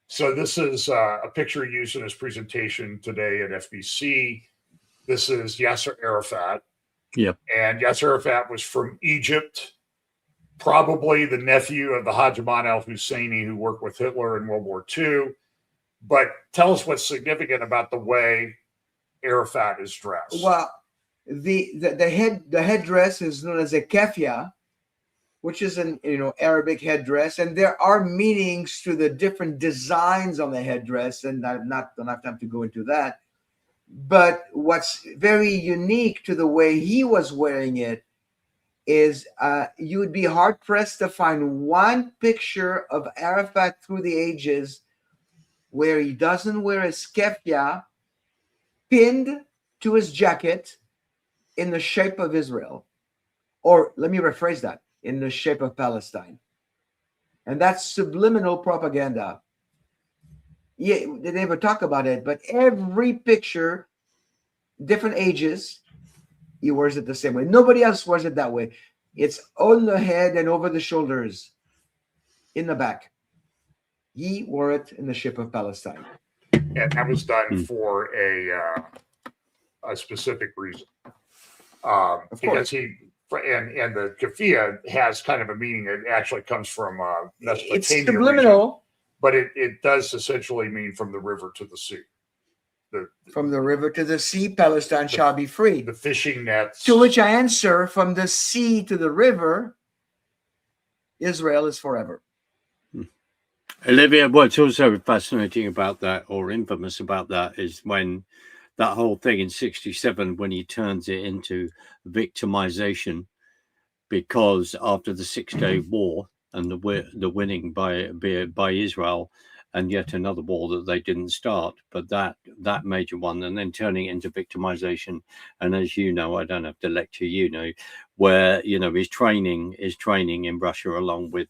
So this is a picture used in his presentation today at FBC. This is Yasser Arafat. Yep. And Yasser Arafat was from Egypt, probably the nephew of the Hajj Aman al-Husseini who worked with Hitler in World War II. But tell us what's significant about the way Arafat is dressed. Well, the headdress is known as a keffiyeh, which is an Arabic headdress, and there are meanings to the different designs on the headdress, and I don't have time to go into that. But what's very unique to the way he was wearing it is you would be hard pressed to find one picture of Arafat through the ages where he doesn't wear a keffiyeh pinned to his jacket in the shape of Israel, or let me rephrase that, in the shape of Palestine. And that's subliminal propaganda. Yeah, they never talk about it, but every picture, different ages, he wears it the same way. Nobody else wears it that way. It's on the head and over the shoulders, in the back. He wore it in the shape of Palestine. And that was done for a specific reason. Because he and the keffiyeh has kind of a meaning. It actually comes from Mesopotamia. It's subliminal. Region, but it does essentially mean from the river to the sea. From the river to the sea, Palestine shall be free. The fishing nets. To which I answer, from the sea to the river, Israel is forever. Olivier, what's also fascinating about that, or infamous about that, is when that whole thing in 1967, when he turns it into victimization, because after the 6-day war and the winning by Israel, and yet another war that they didn't start, but that major one, and then turning it into victimization. And as you know, I don't have to lecture where his training in Russia along with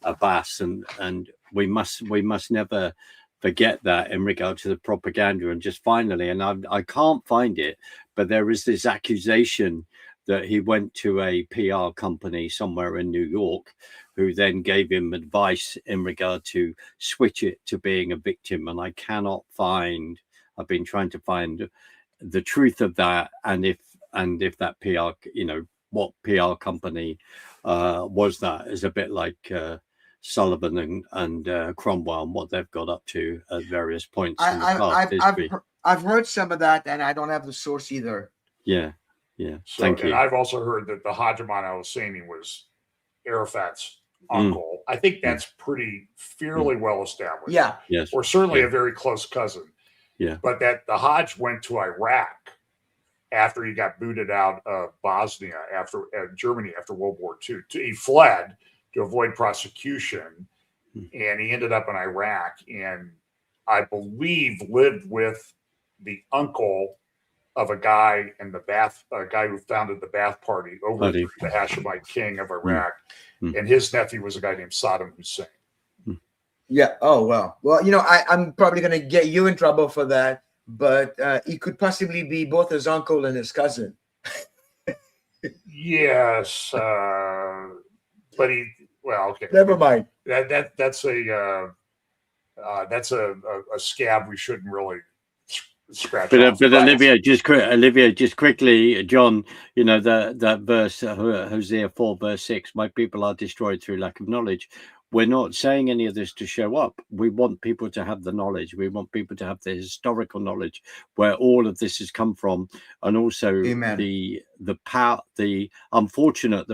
Abbas, and we must never forget that in regard to the propaganda. And just finally, and I can't find it, but there is this accusation that he went to a PR company somewhere in New York, who then gave him advice in regard to switch it to being a victim. And I cannot find, I've been trying to find the truth of that. And if that PR, what PR company was that, is a bit like Sullivan and Cromwell and what they've got up to at various points in the past history. I've heard some of that, and I don't have the source either. Yeah. So, Thank you. And I've also heard that the Hajj Aman al-Husseini was Arafat's uncle. I think that's fairly well established. Yeah. Yes. Or certainly a very close cousin. Yeah. But that the Hajj went to Iraq after he got booted out of Bosnia, after Germany after World War II. He fled to avoid prosecution, and he ended up in Iraq, and I believe lived with the uncle of a guy in the Ba'ath, a guy who founded the Ba'ath Party, overthrew the Hashemite king of Iraq, and his nephew was a guy named Saddam Hussein. Yeah. Oh, well. Well, I'm probably going to get you in trouble for that, but he could possibly be both his uncle and his cousin. Yes, but okay. Never mind. That's a scab we shouldn't really scratch. But Olivier, just quickly, John, that verse, Hosea 4 verse 6, my people are destroyed through lack of knowledge. We're not saying any of this to show up. We want people to have the knowledge. We want people to have the historical knowledge where all of this has come from, and also the power, the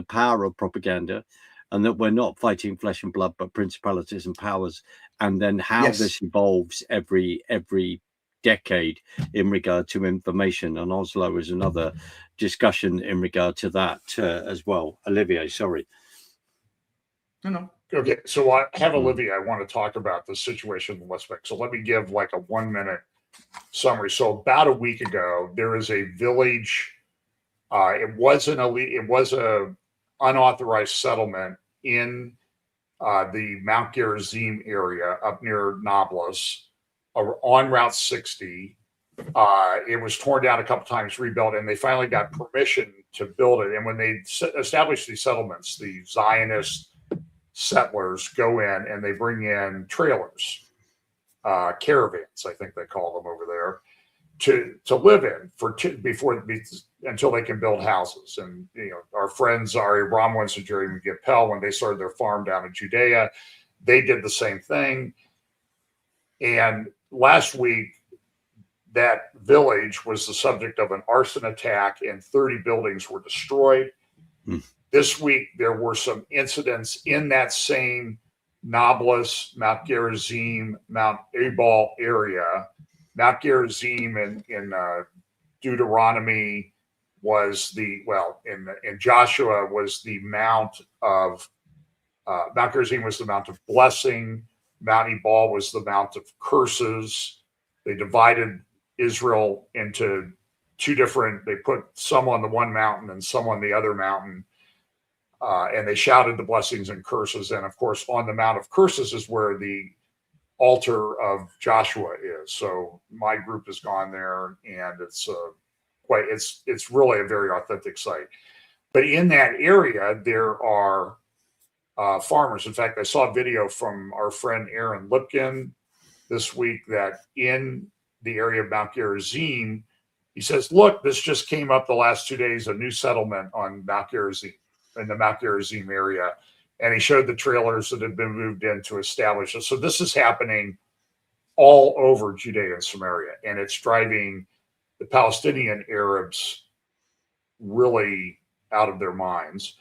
power of propaganda, and that we're not fighting flesh and blood, but principalities and powers, and then how this evolves every decade in regard to information. And Oslo is another discussion in regard to that as well. Olivier, sorry. No. Okay, so I have Olivier. I want to talk about the situation in West Bank. So let me give like a 1-minute summary. So about a week ago, there is a village. It was a unauthorized settlement in the Mount Gerizim area up near Nablus, on Route 60. It was torn down a couple times, rebuilt, and they finally got permission to build it. And when they established these settlements, the Zionist settlers go in and they bring in trailers, caravans, I think they call them over there, to live in until they can build houses. And our friends Ari Romwins and Jerry McGippel, when they started their farm down in Judea, they did the same thing. And last week, that village was the subject of an arson attack and 30 buildings were destroyed. This week, there were some incidents in that same Nablus, Mount Gerizim, Mount Ebal area. Mount Gerizim in Deuteronomy was in Joshua was the Mount of, Mount Gerizim was the Mount of Blessing. Mount Ebal was the Mount of Curses. They divided Israel into two different, they put some on the one mountain and some on the other mountain. And they shouted the blessings and curses. And of course, on the Mount of Curses is where the altar of Joshua is. So my group has gone there, and it's really a very authentic site. But in that area, there are farmers. In fact, I saw a video from our friend Aaron Lipkin this week that in the area of Mount Gerizim, he says, look, this just came up the last 2 days, a new settlement on Mount Gerizim, in the Mount Gerizim area. And he showed the trailers that had been moved in to establish it. So this is happening all over Judea and Samaria, and it's driving the Palestinian Arabs really out of their minds.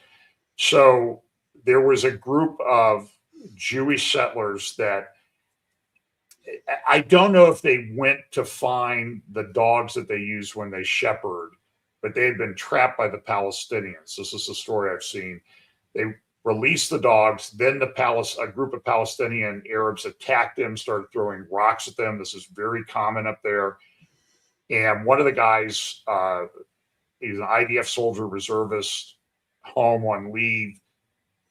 So there was a group of Jewish settlers that, I don't know if they went to find the dogs that they use when they shepherd, but they had been trapped by the Palestinians. This is the story I've seen. They released the dogs. Then a group of Palestinian Arabs attacked them, started throwing rocks at them. This is very common up there. And one of the guys, he's an IDF soldier, reservist, home on leave.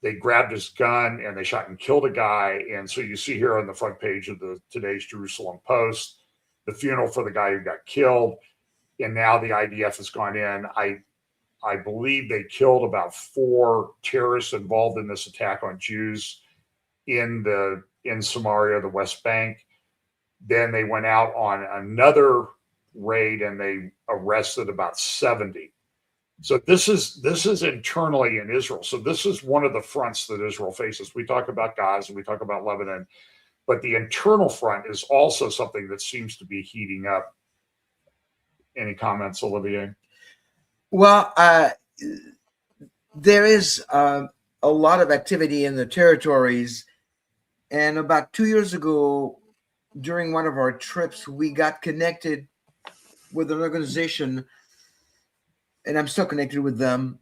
They grabbed his gun and they shot and killed a guy. And so you see here on the front page of today's Jerusalem Post, the funeral for the guy who got killed. And now the IDF has gone in. I believe they killed about 4 terrorists involved in this attack on Jews in Samaria, the West Bank. Then they went out on another raid and they arrested about 70. So this is internally in Israel. So this is one of the fronts that Israel faces. We talk about Gaza, we talk about Lebanon, but the internal front is also something that seems to be heating up. Any comments, Olivier? Well, there is a lot of activity in the territories. And about 2 years ago, during one of our trips, we got connected with an organization, and I'm still connected with them,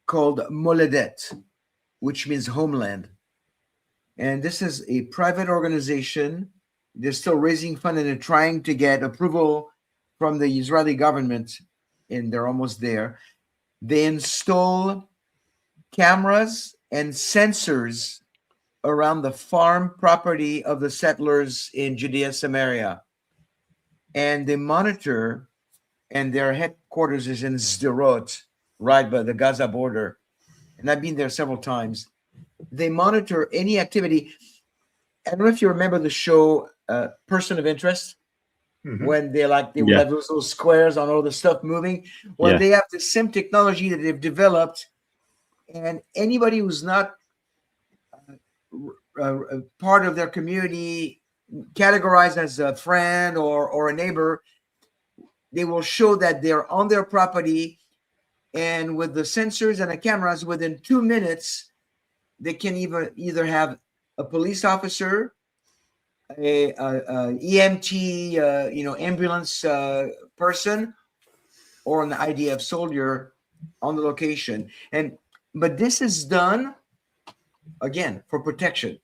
called Moledet, which means homeland. And this is a private organization. They're still raising funds and they're trying to get approval from the Israeli government, and they're almost there. They install cameras and sensors around the farm property of the settlers in Judea, Samaria. And they monitor, and their headquarters is in Sderot, right by the Gaza border. And I've been there several times. They monitor any activity. I don't know if you remember the show Person of Interest, when they will have those little squares on all the stuff moving. Well, they have the same technology that they've developed, and anybody who's not part of their community, categorized as a friend or a neighbor, they will show that they're on their property, and with the sensors and the cameras, within 2 minutes, they can either have a police officer, a EMT, ambulance person, or an IDF soldier on the location. But this is done again for protection.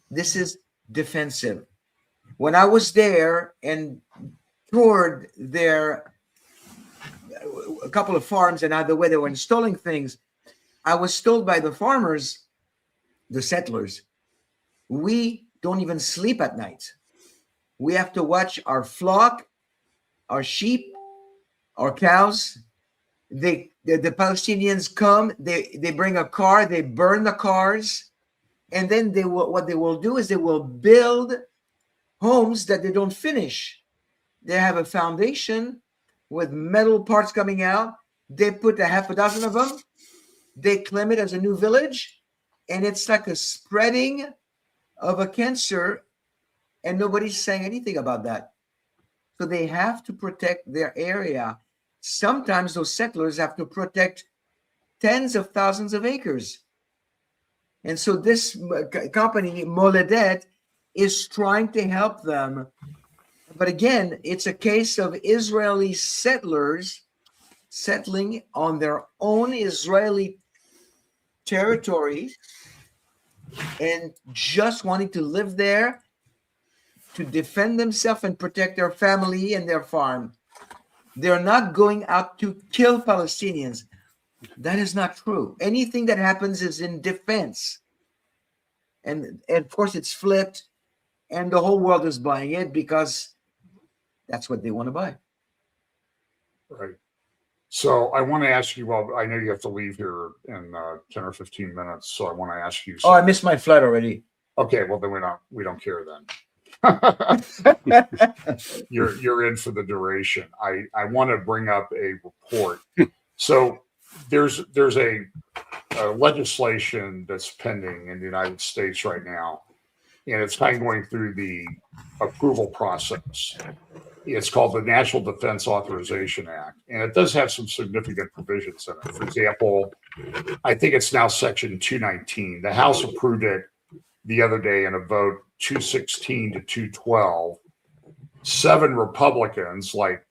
This is defensive. When I was there and toured a couple of farms and the way they were installing things, I was told by the farmers the settlers, we don't even sleep at night. We have to watch our flock, our sheep, our cows. The Palestinians come, they bring a car, they burn the cars, and then what they will do is they will build homes that they don't finish. They have a foundation with metal parts coming out. They put a half a dozen of them. They claim it as a new village, and it's like a spreading of a cancer, and nobody's saying anything about that. So they have to protect their area. Sometimes those settlers have to protect tens of thousands of acres. And so this company, Moledet, is trying to help them. But again, it's a case of Israeli settlers settling on their own Israeli territory and just wanting to live there to defend themselves and protect their family and their farm. They're not going out to kill Palestinians. That is not true. Anything that happens is in defense. And of course, it's flipped, and the whole world is buying it because that's what they want to buy. Right. So I want to ask you, well, I know you have to leave here in 10 or 15 minutes, so I want to ask you. Oh, I missed my flight already. Okay, well then we don't care then. You're in for the duration. I want to bring up a report. So there's a legislation that's pending in the United States right now, and it's kind of going through the approval process. It's called the National Defense Authorization Act, and it does have some significant provisions in it. For example, I think it's now Section 219. The House approved it the other day in a vote 216 to 212. 7 Republicans, like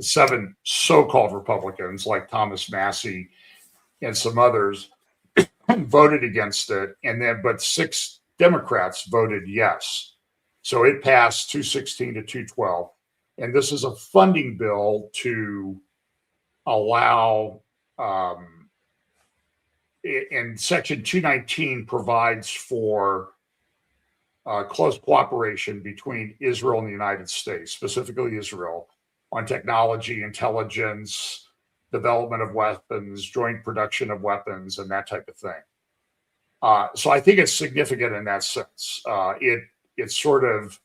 7 so-called Republicans, like Thomas Massey and some others, voted against it, but 6 Democrats voted yes. So it passed 216 to 212. And this is a funding bill to allow, and Section 219 provides for close cooperation between Israel and the United States, specifically Israel, on technology, intelligence, development of weapons, joint production of weapons, and that type of thing. So I think it's significant in that sense. It sort of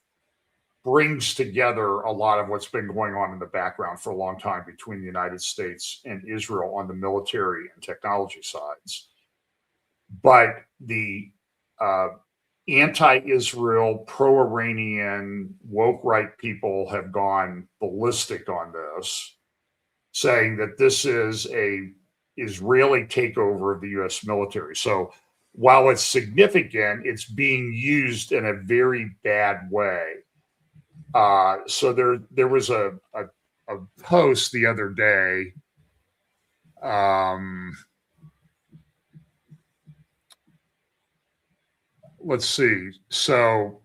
brings together a lot of what's been going on in the background for a long time between the United States and Israel on the military and technology sides. But the anti-Israel, pro-Iranian, woke right people have gone ballistic on this, saying that this is a Israeli takeover of the U.S. military. So while it's significant, it's being used in a very bad way. So there was a post the other day. Let's see. So,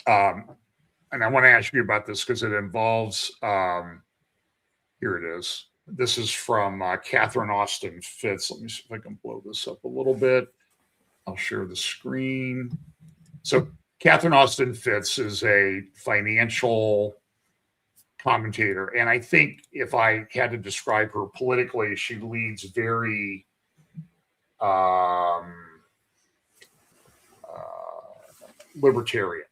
and I want to ask you about this because it involves, here it is. This is from Catherine Austin Fitz. Let me see if I can blow this up a little bit. I'll share the screen. So Catherine Austin Fitz is a financial commentator. And I think if I had to describe her politically, she leads very libertarian.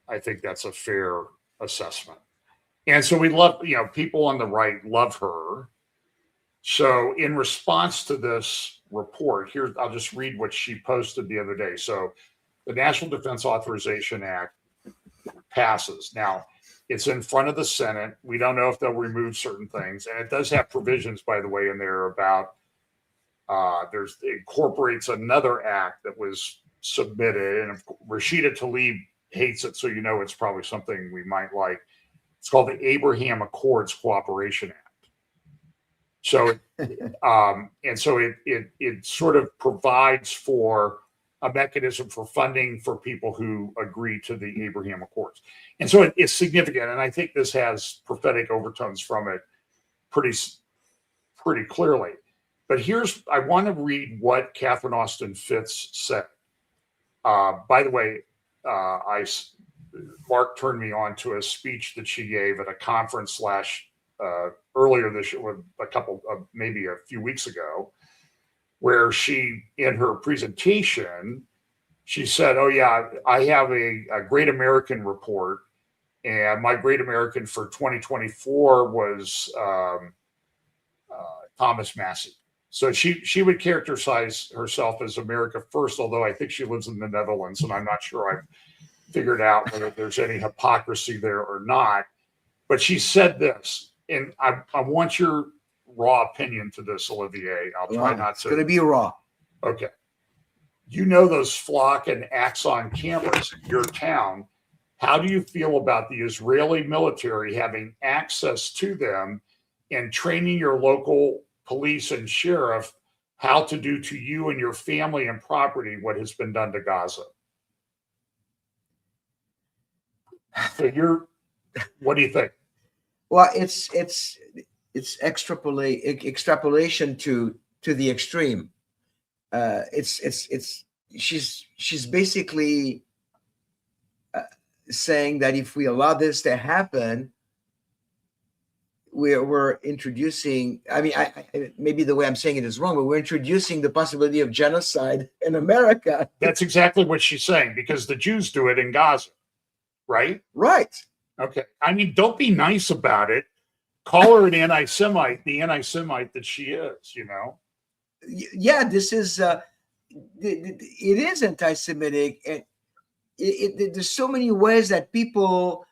I think that's a fair assessment. And so we love, people on the right love her. So in response to this report, here, I'll just read what she posted the other day. So the National Defense Authorization Act passes. Now, it's in front of the Senate. We don't know if they'll remove certain things. And it does have provisions, by the way, in there about, it incorporates another act that was submitted. And Rashida Tlaib hates it, so it's probably something we might like. It's called the Abraham Accords Cooperation Act. So, it sort of provides for a mechanism for funding for people who agree to the Abraham Accords. And so it's significant. And I think this has prophetic overtones from it pretty clearly. But I want to read what Catherine Austin Fitts said. By the way, Mark turned me on to a speech that she gave at a conference earlier this year, maybe a few weeks ago, where she, in her presentation, she said, "Oh yeah, I have a Great American report, and my Great American for 2024 was Thomas Massey." So she would characterize herself as America First, although I think she lives in the Netherlands, and I'm not sure I've figured out whether there's any hypocrisy there or not. But she said this, and I want your raw opinion to this, Olivier. I'll try not to. It's going to be raw. Okay. You know those Flock and Axon cameras in your town. How do you feel about the Israeli military having access to them and training your local police and sheriff how to do to you and your family and property what has been done to Gaza? So what do you think? Well, it's extrapolation to the extreme. She's basically saying that if we allow this to happen, we're introducing. I mean, maybe the way I'm saying it is wrong, but we're introducing the possibility of genocide in America. That's exactly what she's saying, because the Jews do it in Gaza, right? Right. Okay. I mean, don't be nice about it. Call her an anti-Semite, the anti-Semite that she is, you know? Yeah, this is, it is anti-Semitic. And there's so many ways that people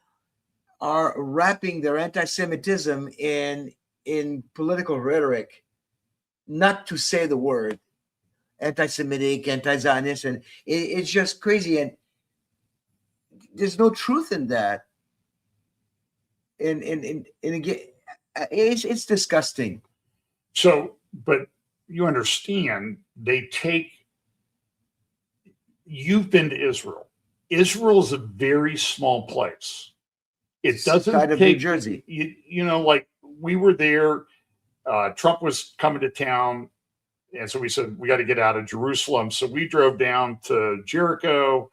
are wrapping their anti-Semitism in political rhetoric, not to say the word anti-Semitic, anti-Zionist, and it's just crazy. And there's no truth in that. And again, it's disgusting. So, but you understand, you've been to Israel. Israel is a very small place. It doesn't take New Jersey. You know, like we were there. Trump was coming to town, and so we said we got to get out of Jerusalem. So we drove down to Jericho,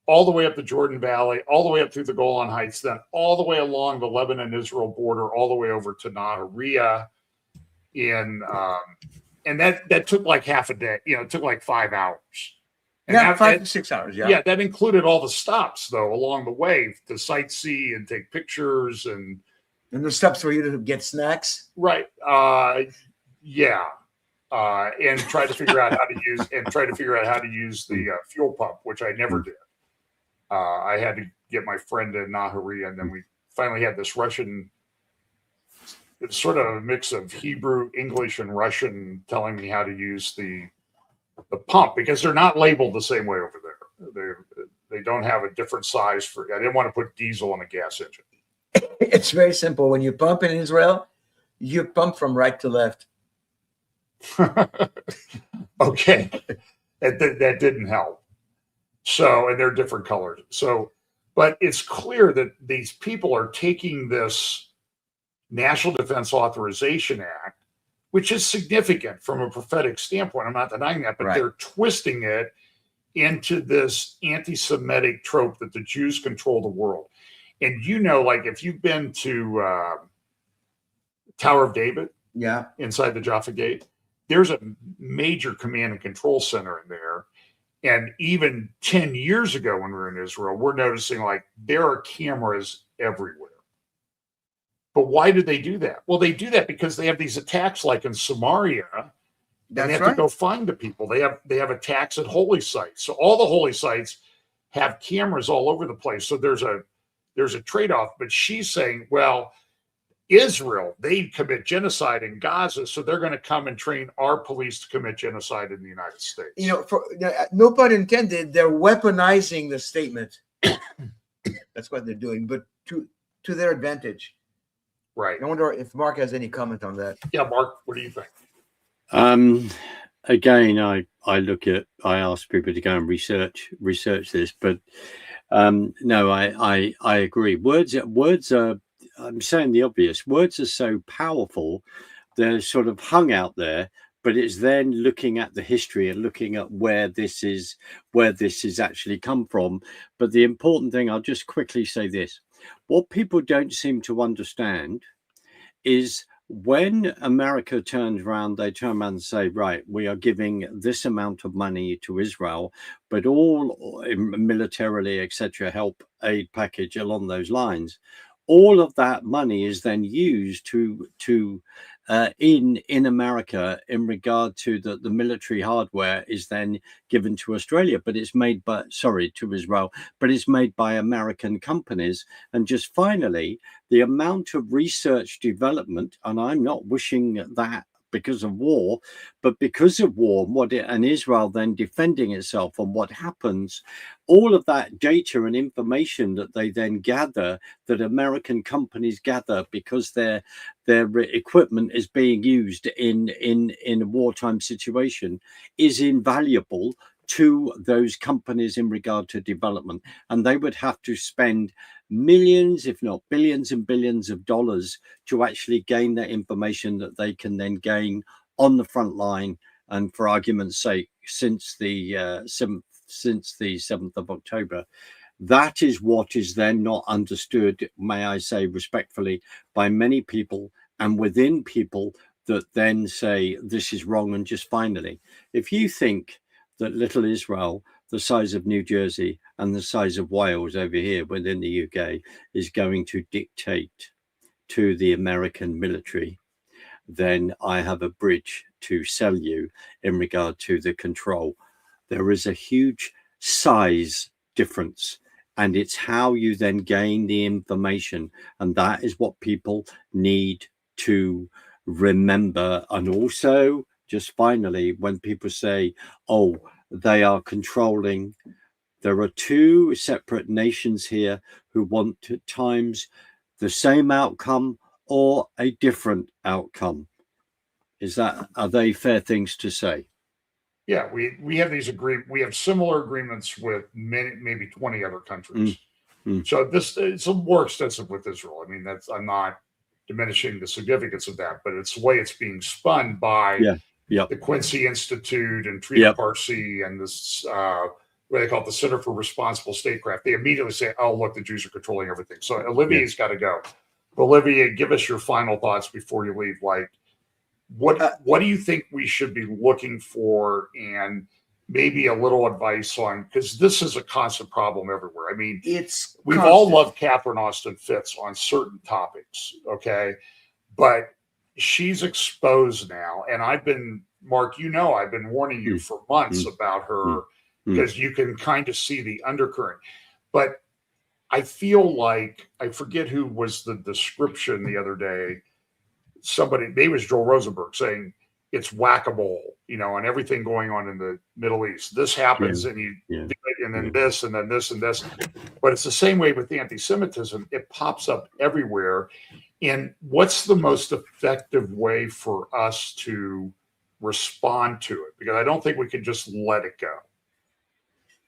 all the way up the Jordan Valley, all the way up through the Golan Heights, then all the way along the Lebanon-Israel border, all the way over to Nahariya. And that took like half a day. You know, it took like 5 hours. And yeah, 5 to 6 hours. Yeah. Yeah, that included all the stops though along the way to sightsee and take pictures and the stops for you to get snacks. Right. Yeah. And try to figure out how to use the fuel pump, which I never did. I had to get my friend in Nahariya, and then we finally had this Russian. It's sort of a mix of Hebrew, English, and Russian telling me how to use the pump, because they're not labeled the same way over there. They don't have a different size I didn't want to put diesel in a gas engine. It's very simple. When you pump in Israel, you pump from right to left. Okay. That didn't help. So, and they're different colors. So, but it's clear that these people are taking this National Defense Authorization Act, which is significant from a prophetic standpoint. I'm not denying that, but right. They're twisting it into this anti-Semitic trope that the Jews control the world. And you know, like if you've been to Tower of David, yeah, inside the Jaffa Gate, there's a major command and control center in there. And even 10 years ago when we were in Israel, we're noticing like there are cameras everywhere. But why do they do that? Well, they do that because they have these attacks like in Samaria. That's and they have right. to go find the people. They have attacks at holy sites. So all the holy sites have cameras all over the place. So there's a trade-off. But she's saying, well, Israel, they commit genocide in Gaza, so they're going to come and train our police to commit genocide in the United States. You know, for no pun intended, they're weaponizing the statement. That's what they're doing, but to their advantage. Right. I wonder if Mark has any comment on that. Yeah, Mark, what do you think? Again, I ask people to go and research this, but no, I agree. Words are, I'm saying the obvious. Words are so powerful; they're sort of hung out there, but it's then looking at the history and looking at where this is actually come from. But the important thing, I'll just quickly say this: what people don't seem to understand is when America turns around, they turn around and say, right, we are giving this amount of money to Israel, but all militarily, etc., help aid package along those lines. All of that money is then used in America in regard to the military hardware is then given to Australia, but it's made by to Israel, but it's made by American companies. And just finally, the amount of research development, and I'm not wishing that because of war, but because of war, and Israel then defending itself and what happens, all of that data and information that they then gather, that American companies gather because their equipment is being used in a wartime situation, is invaluable to those companies in regard to development. And they would have to spend millions, if not billions and billions of dollars to actually gain that information that they can then gain on the front line. And for argument's sake, since the 7th of October, that is what is then not understood, may I say respectfully, by many people and within people that then say this is wrong. And just finally, if you think that little Israel, the size of New Jersey and the size of Wales over here within the UK, is going to dictate to the American military, then I have a bridge to sell you in regard to the control. There is a huge size difference, and it's how you then gain the information. And that is what people need to remember. And also, just finally, when people say, oh, they are controlling, there are two separate nations here who want at times the same outcome or a different outcome. Are they fair things to say? Yeah, we have we have similar agreements with maybe 20 other countries. So it's more extensive with Israel. I mean, I'm not diminishing the significance of that, but it's the way it's being spun by the Quincy Institute and Trina Parsi and this what they call it, the Center for Responsible Statecraft. They immediately say, oh, look, the Jews are controlling everything. So Olivier's got to go. But Olivier, give us your final thoughts before you leave. Like, what do you think we should be looking for, and maybe a little advice on, because this is a constant problem everywhere. I mean, we've all loved Catherine Austin Fitts on certain topics, okay? But she's exposed now, and Mark, I've been warning you for months about her, because you can kind of see the undercurrent. But I feel like, I forget who was the description the other day, maybe it was Joel Rosenberg, saying it's whack-a-mole, and everything going on in the Middle East. This happens and you do it, and then this, and then this, and this. But it's the same way with anti-Semitism. It pops up everywhere. And what's the most effective way for us to respond to it? Because I don't think we can just let it go.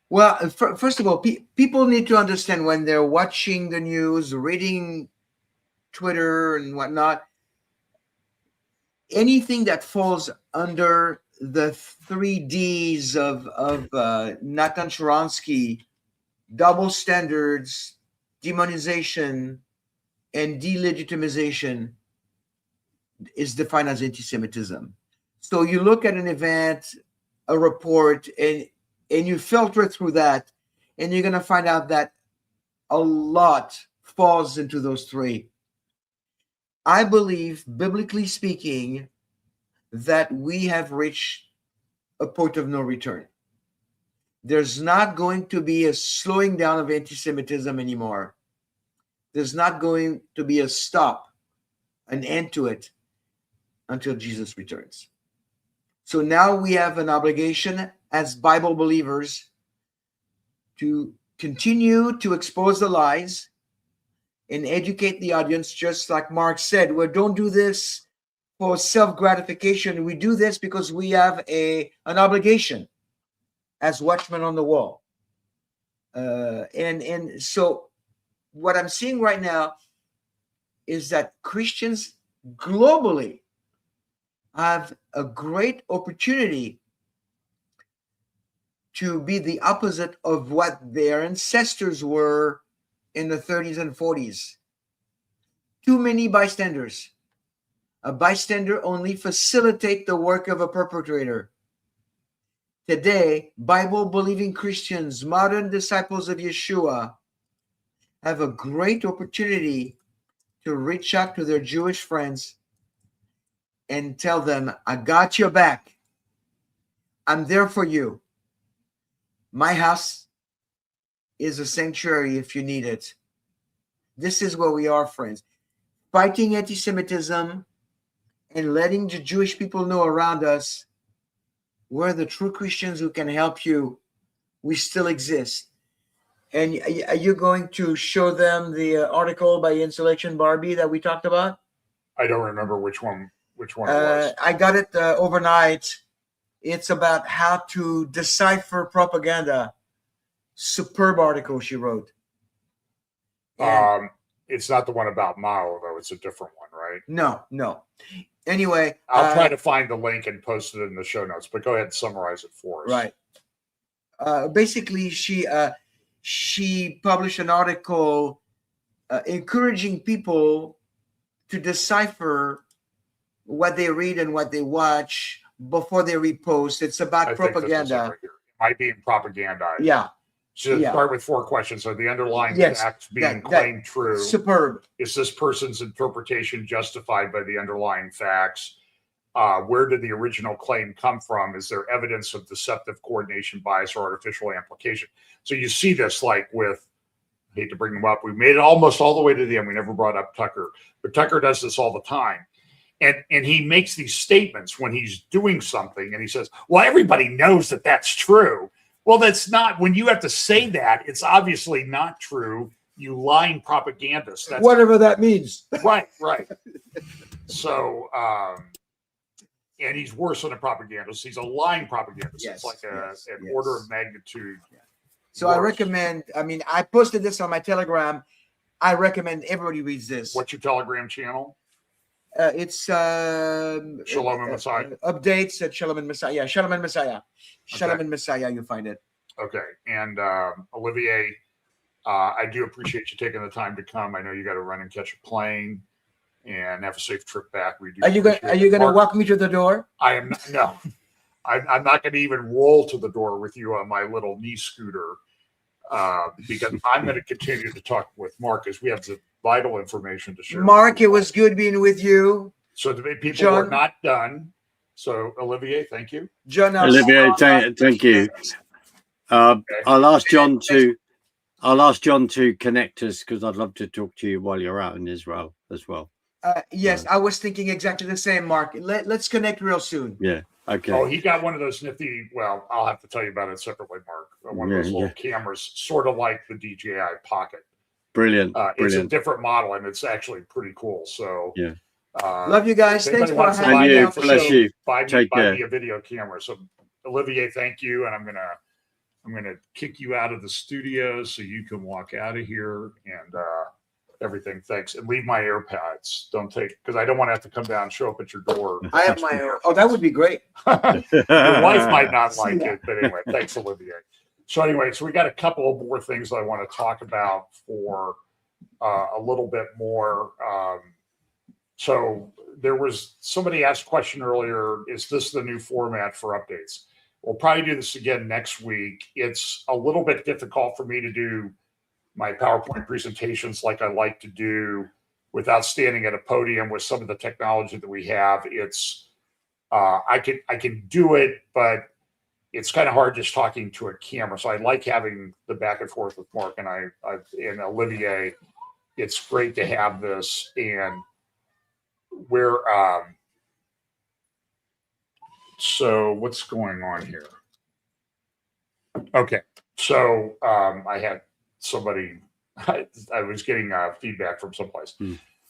Well, first of all, people need to understand when they're watching the news, reading Twitter and whatnot, anything that falls under the 3 Ds of Nathan Sharansky, double standards, demonization, and delegitimization, is defined as anti-Semitism. So you look at an event, a report, and you filter through that, and you're going to find out that a lot falls into those 3. I believe, biblically speaking, that we have reached a point of no return. There's not going to be a slowing down of anti-Semitism anymore. There's not going to be a stop, an end to it, until Jesus returns. So now we have an obligation as Bible believers to continue to expose the lies and educate the audience, just like Mark said. We don't do this for self-gratification. We do this because we have an obligation as watchmen on the wall. And so what I'm seeing right now is that Christians globally have a great opportunity to be the opposite of what their ancestors were in the 30s and 40s. Too many bystanders. A bystander only facilitates the work of a perpetrator. Today, Bible-believing Christians, modern disciples of Yeshua, have a great opportunity to reach out to their Jewish friends and tell them, I got your back. I'm there for you. My house is a sanctuary if you need it. This is where we are, friends. Fighting anti-Semitism and letting the Jewish people know around us we're the true Christians who can help you. We still exist. And are you going to show them the article by Insurrection Barbie that we talked about? I don't remember which one it was. I got it overnight. It's about how to decipher propaganda. Superb article she wrote. And It's not the one about Mao, though. It's a different one, right? no. Anyway, I'll try to find the link and post it in the show notes, but go ahead and summarize it for us. Right. Basically, she published an article encouraging people to decipher what they read and what they watch before they repost. It's about propaganda. Right, it might be in propaganda. Yeah. So start with 4 questions. So the underlying facts being claimed true. Superb. Is this person's interpretation justified by the underlying facts? Where did the original claim come from? Is there evidence of deceptive coordination, bias, or artificial amplification? So you see this like with, I hate to bring them up, we made it almost all the way to the end. We never brought up Tucker, but Tucker does this all the time. And he makes these statements when he's doing something and he says, well, everybody knows that that's true. Well, that's not, when you have to say that, it's obviously not true. You lying propagandist. That's whatever that means. Right. So, and he's worse than a propagandist. He's a lying propagandist. Yes, it's like an order of magnitude. So worse. I recommend, I posted this on my Telegram. I recommend everybody reads this. What's your Telegram channel? It's Shalom and Messiah. Updates at Shalom and Messiah. Yeah, Shalom and Messiah. Shalom Okay. and Messiah, you'll find it. Okay. And Olivier, I do appreciate you taking the time to come. I know you got to run and catch a plane and have a safe trip back. We do. Are you going to walk me to the door? I am not, no. I'm not going to even roll to the door with you on my little knee scooter because I'm going to continue to talk with Mark as we have the vital information to share. Mark, it was good being with you. So the people John, are not done. So Olivier, thank you. John, Olivier, thank you. I'll ask John to connect us because I'd love to talk to you while you're out in Israel as well. Yes, I was thinking exactly the same, Mark. Let's connect real soon. Yeah. Okay. Oh, he got one of those nifty. Well, I'll have to tell you about it separately, Mark. One of those little cameras, sort of like the DJI Pocket. Brilliant. It's a different model, and it's actually pretty cool. So, yeah. Love you guys. Thanks for having me. And you, bless you. Buy me a video camera. So, Olivier, thank you, and I'm gonna kick you out of the studio so you can walk out of here and everything. Thanks, and leave my AirPods. Don't take because I don't want to have to come down and show up at your door. I have my own. Oh, that would be great. Your wife might not like it, but anyway, thanks, Olivier. So anyway, so we got a couple of more things I want to talk about for a little bit more. So there was somebody asked a question earlier, is this the new format for updates? We'll probably do this again next week. It's a little bit difficult for me to do my PowerPoint presentations like I like to do without standing at a podium with some of the technology that we have. It's I can do it, but it's kind of hard just talking to a camera. So I like having the back and forth with Mark and and Olivier. It's great to have this, and we're so what's going on here? Okay, so I had somebody. I was getting feedback from someplace.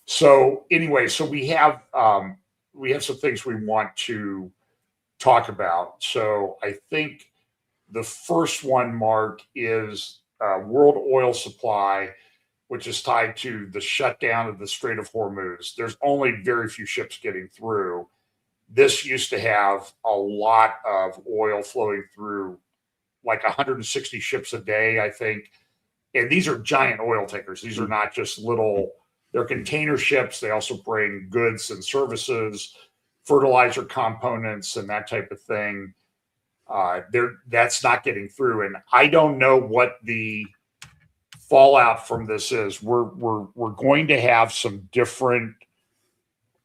So anyway, so we have some things we want to talk about. So I think the first one, Mark, is world oil supply, which is tied to the shutdown of the Strait of Hormuz. There's only very few ships getting through. this used to have a lot of oil flowing through, like 160 ships a day, I think. And these are giant oil tankers. These are not just little, they're container ships. They also bring goods and services, fertilizer components, and that type of thing. That's not getting through. And I don't know what the fallout from this is. We're going to have some different,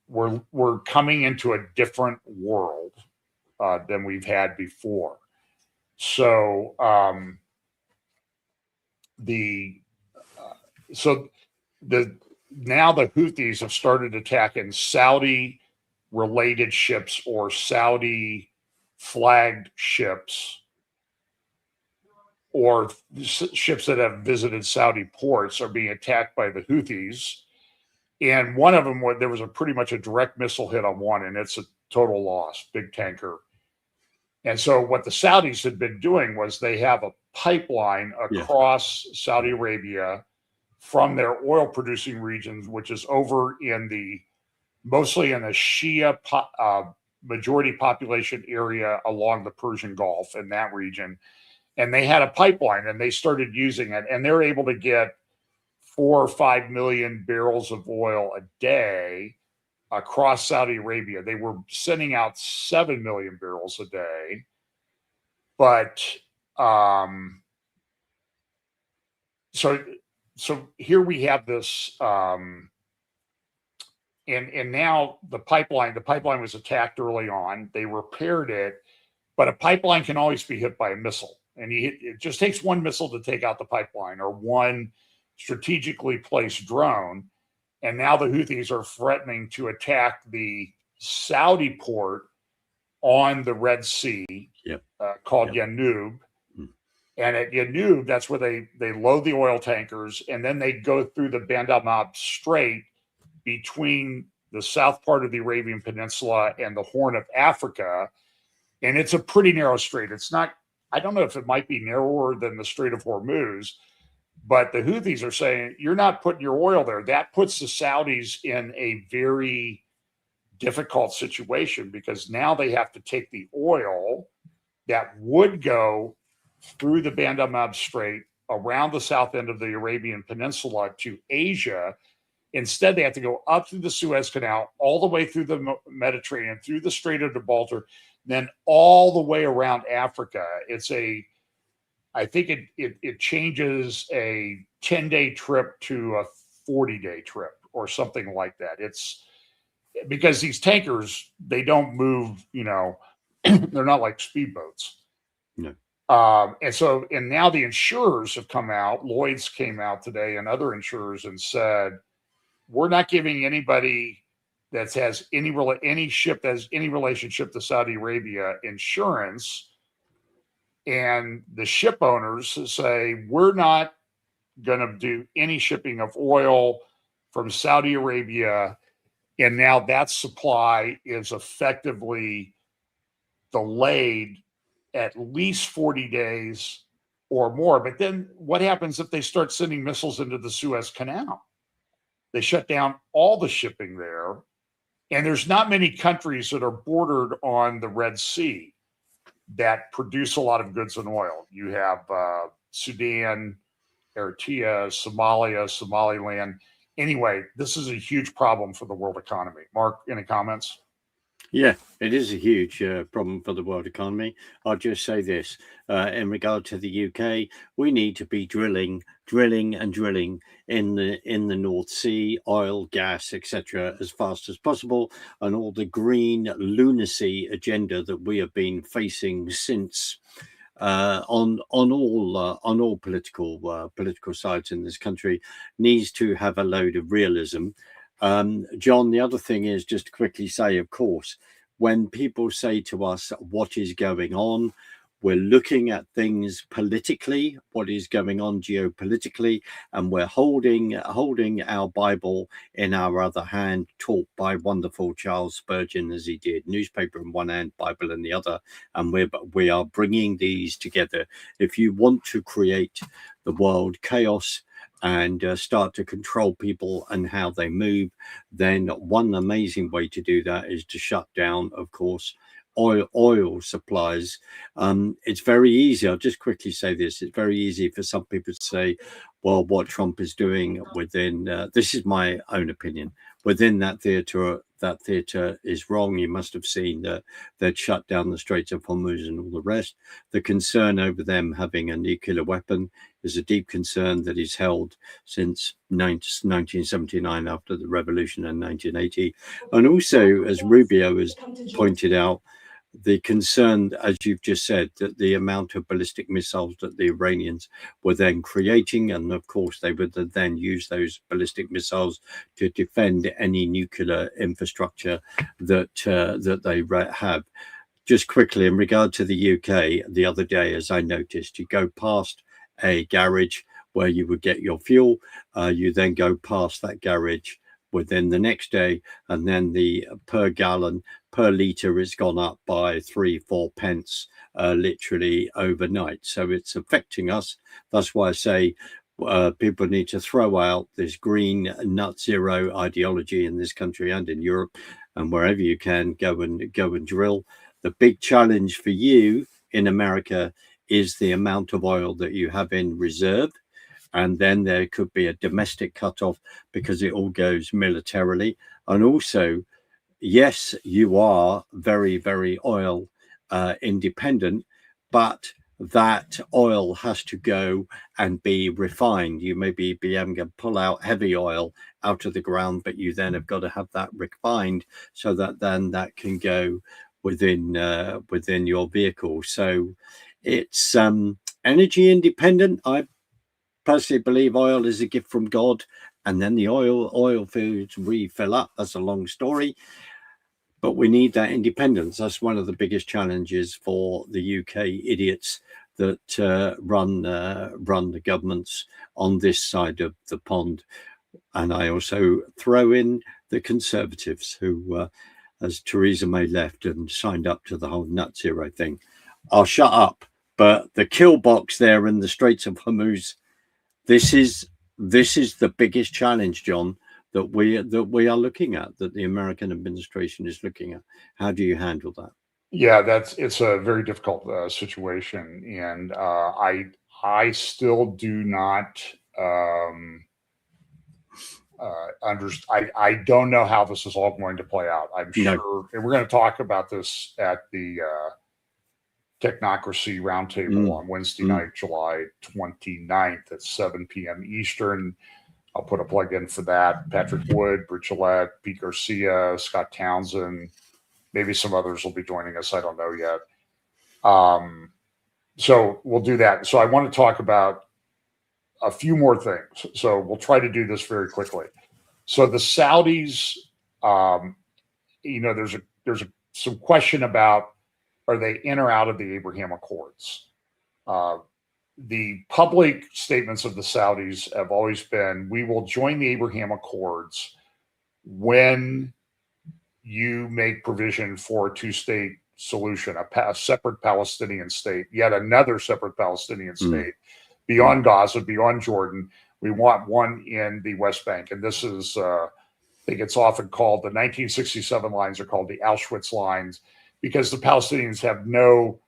we're coming into a different world than we've had before. So now the Houthis have started attacking Saudi related ships or Saudi flagged ships or ships that have visited Saudi ports are being attacked by the Houthis. And one of them, there was pretty much a direct missile hit on one, and it's a total loss, big tanker. And so what the Saudis had been doing was they have a pipeline across Saudi Arabia from their oil producing regions, which is over in mostly in the Shia majority population area along the Persian Gulf in that region. And they had a pipeline and they started using it, and they're able to get 4 or 5 million barrels of oil a day across Saudi Arabia. They were sending out 7 million barrels a day. But so here we have this, and now the pipeline was attacked early on. They repaired it, but a pipeline can always be hit by a missile. And it just takes one missile to take out the pipeline, or one strategically placed drone. And now the Houthis are threatening to attack the Saudi port on the Red Sea, called Yanub. And at Yanub, that's where they load the oil tankers, and then they go through the Bab el-Mandeb Strait between the south part of the Arabian Peninsula and the Horn of Africa. And it's a pretty narrow strait. It's not, I don't know if it might be narrower than the Strait of Hormuz, but the Houthis are saying, you're not putting your oil there. That puts the Saudis in a very difficult situation, because now they have to take the oil that would go through the Bab el-Mandeb Strait around the south end of the Arabian Peninsula to Asia. Instead, they have to go up through the Suez Canal, all the way through the Mediterranean, through the Strait of Gibraltar, then all the way around Africa. I think it changes a 10-day trip to a 40-day trip or something like that. It's because these tankers, they don't move, they're not like speedboats. No. And now the insurers have come out. Lloyd's came out today, and other insurers, and said, we're not giving anybody that has any ship that has any relationship to Saudi Arabia insurance. And the ship owners say, we're not going to do any shipping of oil from Saudi Arabia. And now that supply is effectively delayed at least 40 days or more. But then what happens if they start sending missiles into the Suez Canal? They shut down all the shipping there. And there's not many countries that are bordered on the Red Sea that produce a lot of goods and oil. You have Sudan, Eritrea, Somalia, Somaliland. Anyway, this is a huge problem for the world economy. Mark, any comments? Yeah, it is a huge problem for the world economy. I'll just say this, in regard to the UK, we need to be drilling in the North Sea, oil, gas, etc., as fast as possible, and all the green lunacy agenda that we have been facing since on all political sides in this country needs to have a load of realism. John, the other thing is, just to quickly say, of course, when people say to us, what is going on? We're looking at things politically, what is going on geopolitically, and we're holding our Bible in our other hand, taught by wonderful Charles Spurgeon, as he did, newspaper in one hand, Bible in the other, and we are bringing these together. If you want to create the world chaos and start to control people and how they move, then one amazing way to do that is to shut down, of course, oil supplies. It's very easy. I'll just quickly say this. It's very easy for some people to say, well, what Trump is doing within, this is my own opinion, within that theater is wrong. You must have seen that they'd shut down the Straits of Hormuz and all the rest. The concern over them having a nuclear weapon is a deep concern that is held since 1979 after the revolution in 1980. And also, as Rubio has pointed out, the concern, as you've just said, that the amount of ballistic missiles that the Iranians were then creating, and of course they would then use those ballistic missiles to defend any nuclear infrastructure that they have. Just quickly, in regard to the UK, the other day, as I noticed, you go past a garage where you would get your fuel, you then go past that garage within the next day, and then the per gallon, per litre is gone up by 3-4 pence literally overnight. So it's affecting us. That's why I say people need to throw out this green nut zero ideology in this country and in Europe, and wherever you can go and drill. The big challenge for you in America is the amount of oil that you have in reserve. And then there could be a domestic cutoff because it all goes militarily. And also, yes, you are very, very oil independent, but that oil has to go and be refined. You may be able to pull out heavy oil out of the ground, but you then have got to have that refined so that then that can go within your vehicle. So it's energy independent. I personally believe oil is a gift from God, and then the oil fields refill up. That's a long story, but we need that independence. That's one of the biggest challenges for the UK idiots that run the governments on this side of the pond. And I also throw in the Conservatives who, as Theresa May left and signed up to the whole net zero thing. I'll shut up. But the kill box there in the Straits of Hormuz, this is the biggest challenge, John, that we are looking at, that the American administration is looking at. How do you handle that? Yeah, it's a very difficult situation, and I still do not I don't know how this is all going to play out. I'm sure, and we're going to talk about this at the Technocracy Roundtable on Wednesday night, July 29th at 7 p.m. Eastern. I'll put a plug in for that. Patrick Wood, Britt Gillette, Pete Garcia, Scott Townsend, maybe some others will be joining us. I don't know yet. So we'll do that. So I want to talk about a few more things. So we'll try to do this very quickly. So the Saudis, there's some question about, are they in or out of the Abraham Accords? The public statements of the Saudis have always been, we will join the Abraham Accords when you make provision for a two-state solution, a separate Palestinian state, yet another separate Palestinian state beyond Gaza, beyond Jordan. We want one in the West Bank. And this is, I think it's often called, the 1967 lines are called the Auschwitz lines, because the Palestinians have no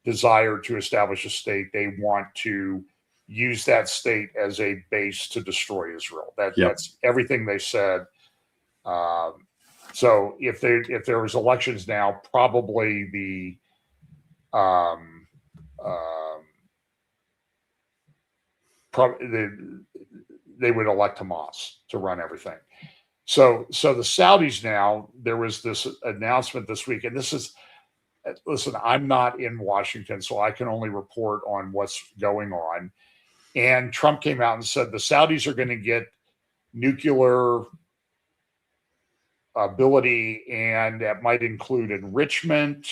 desire to establish a state. They want to use that state as a base to destroy Israel. That's everything they said. So if there was elections now, probably they would elect Hamas to run everything. So the Saudis now, there was this announcement this week, and this is, listen, I'm not in Washington, so I can only report on what's going on. And Trump came out and said the Saudis are going to get nuclear ability, and that might include enrichment.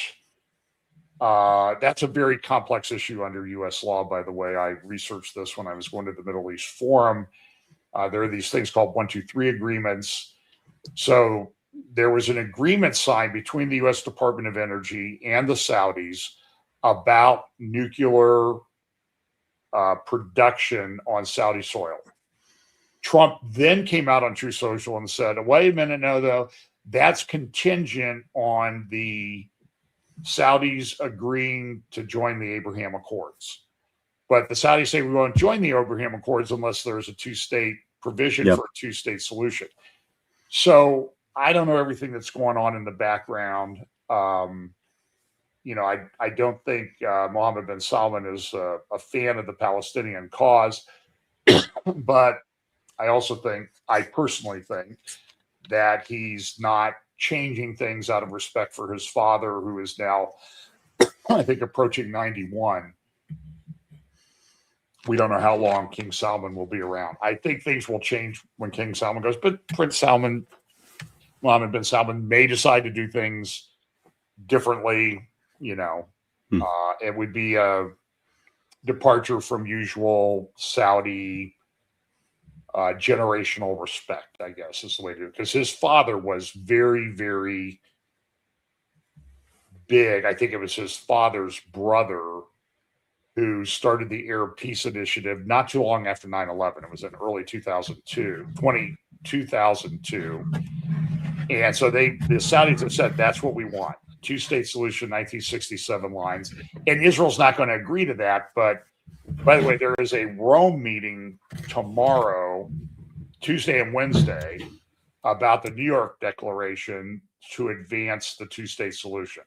That's a very complex issue under U.S. law, by the way. I researched this when I was going to the Middle East Forum. There are these things called 123 agreements. So there was an agreement signed between the U.S. Department of Energy and the Saudis about nuclear production on Saudi soil. Trump then came out on True Social and said, wait a minute, no, though, that's contingent on the Saudis agreeing to join the Abraham Accords. But the Saudis say we won't join the Abraham Accords unless there's a two-state provision for a two-state solution. So I don't know everything that's going on in the background. You know, I don't think Mohammed bin Salman is a fan of the Palestinian cause, but I personally think that he's not changing things out of respect for his father, who is now, I think, approaching 91. We don't know how long King Salman will be around. I think things will change when King Salman goes, but Prince Salman, Mohammed bin Salman, may decide to do things differently. You know, it would be a departure from usual Saudi generational respect, I guess, is the way to do it. Because his father was very, very big. I think it was his father's brother who started the Arab Peace Initiative not too long after 9/11. It was in early 2002. And so the Saudis have said, that's what we want. Two-state solution, 1967 lines. And Israel's not going to agree to that. But by the way, there is a Rome meeting tomorrow, Tuesday and Wednesday, about the New York Declaration to advance the two-state solution.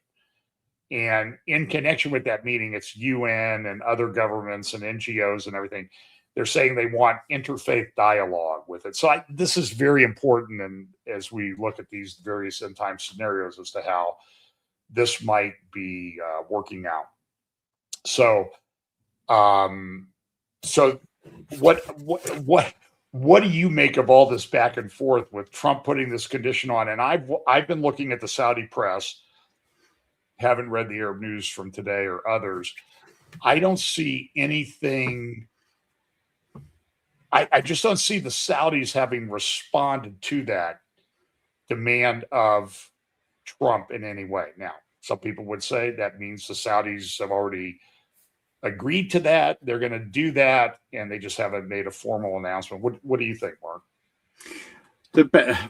And in connection with that meeting, it's UN and other governments and NGOs and everything. They're saying they want interfaith dialogue with it. So this is very important. And as we look at these various end time scenarios as to how this might be working out. So, what do you make of all this back and forth with Trump putting this condition on? And I've been looking at the Saudi press, haven't read the Arab news from today or others. I don't see anything. I just don't see the Saudis having responded to that demand of Trump in any way. Now, some people would say that means the Saudis have already agreed to that. They're going to do that, and they just haven't made a formal announcement. What do you think, Mark?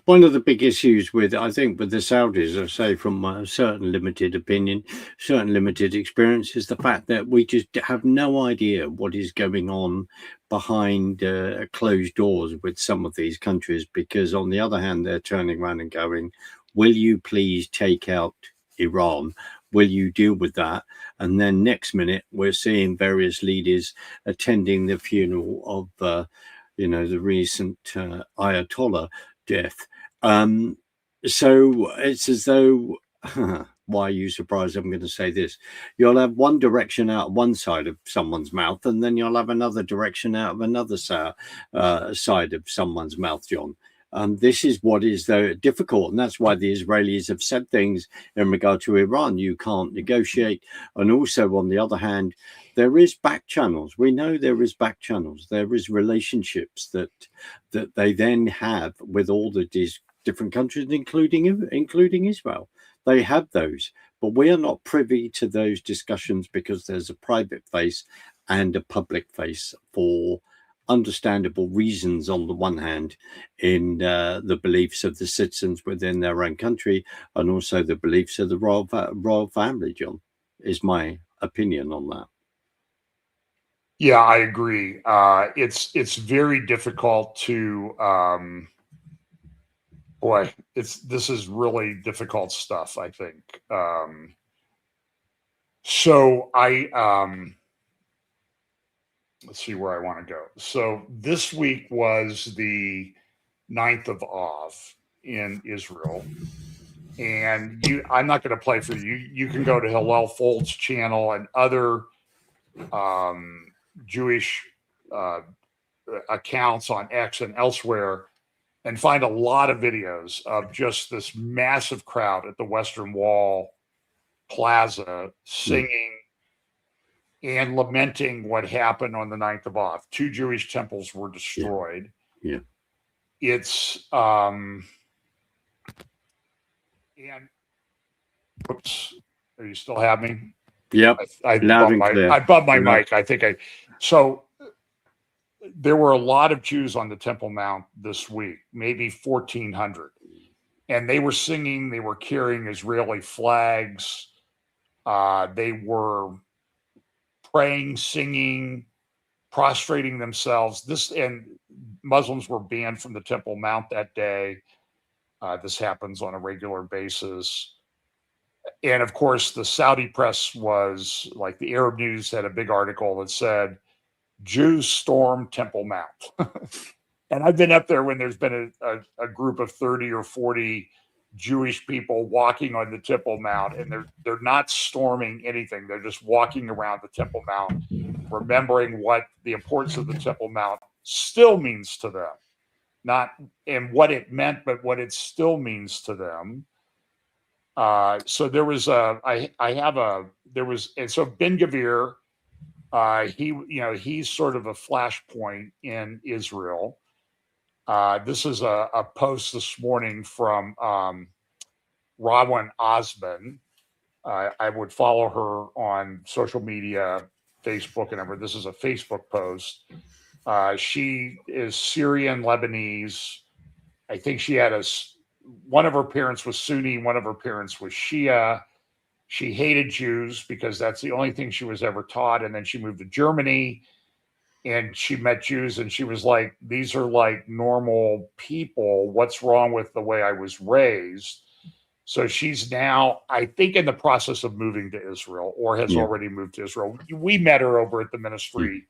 One of the big issues I think with the Saudis, I say from a certain limited opinion, certain limited experience, is the fact that we just have no idea what is going on behind closed doors with some of these countries, because on the other hand, they're turning around and going, will you please take out Iran? Will you deal with that? And then next minute, we're seeing various leaders attending the funeral of, the recent Ayatollah death. So it's as though, why are you surprised I'm going to say this? You'll have one direction out one side of someone's mouth, and then you'll have another direction out of another side of someone's mouth, John. This is what is difficult, and that's why the Israelis have said things in regard to Iran. You can't negotiate. And also, on the other hand, there is back channels. We know there is back channels. There is relationships that they then have with all these different countries, including Israel. They have those, but we are not privy to those discussions because there's a private face and a public face for understandable reasons on the one hand, in the beliefs of the citizens within their own country, and also the beliefs of the royal family, John, is my opinion on that. Yeah, I agree. It's very difficult to this is really difficult stuff, I think. So let's see where I want to go. So this week was the 9th of Av in Israel. And I'm not going to play for you. You can go to Hillel Fold's channel and other Jewish accounts on X and elsewhere and find a lot of videos of just this massive crowd at the Western Wall Plaza singing and lamenting what happened on the 9th of Av. 2 Jewish temples were destroyed. Yeah. It's and whoops, are you still have me? Yep. I bumped my mic. I think so there were a lot of Jews on the Temple Mount this week, maybe 1,400. And they were singing, they were carrying Israeli flags. They were praying, singing, prostrating themselves. And Muslims were banned from the Temple Mount that day. This happens on a regular basis. And of course, the Saudi press was like, the Arab News had a big article that said, Jews storm Temple Mount. And I've been up there when there's been a group of 30 or 40 Jewish people walking on the Temple Mount, and they're not storming anything. They're just walking around the Temple Mount, remembering what the importance of the Temple Mount still means to them. Not and what it meant, but what it still means to them. So there was Ben Gvir. He's sort of a flashpoint in Israel. This is a post this morning from Rawan Osman. I would follow her on social media, Facebook and everything. This is a Facebook post. She is Syrian Lebanese. I think she had one of her parents was Sunni, one of her parents was Shia. She hated Jews because that's the only thing she was ever taught. And then she moved to Germany and she met Jews and she was like, these are like normal people. What's wrong with the way I was raised? So she's now, I think, in the process of moving to Israel or has already moved to Israel. We met her over at the Ministry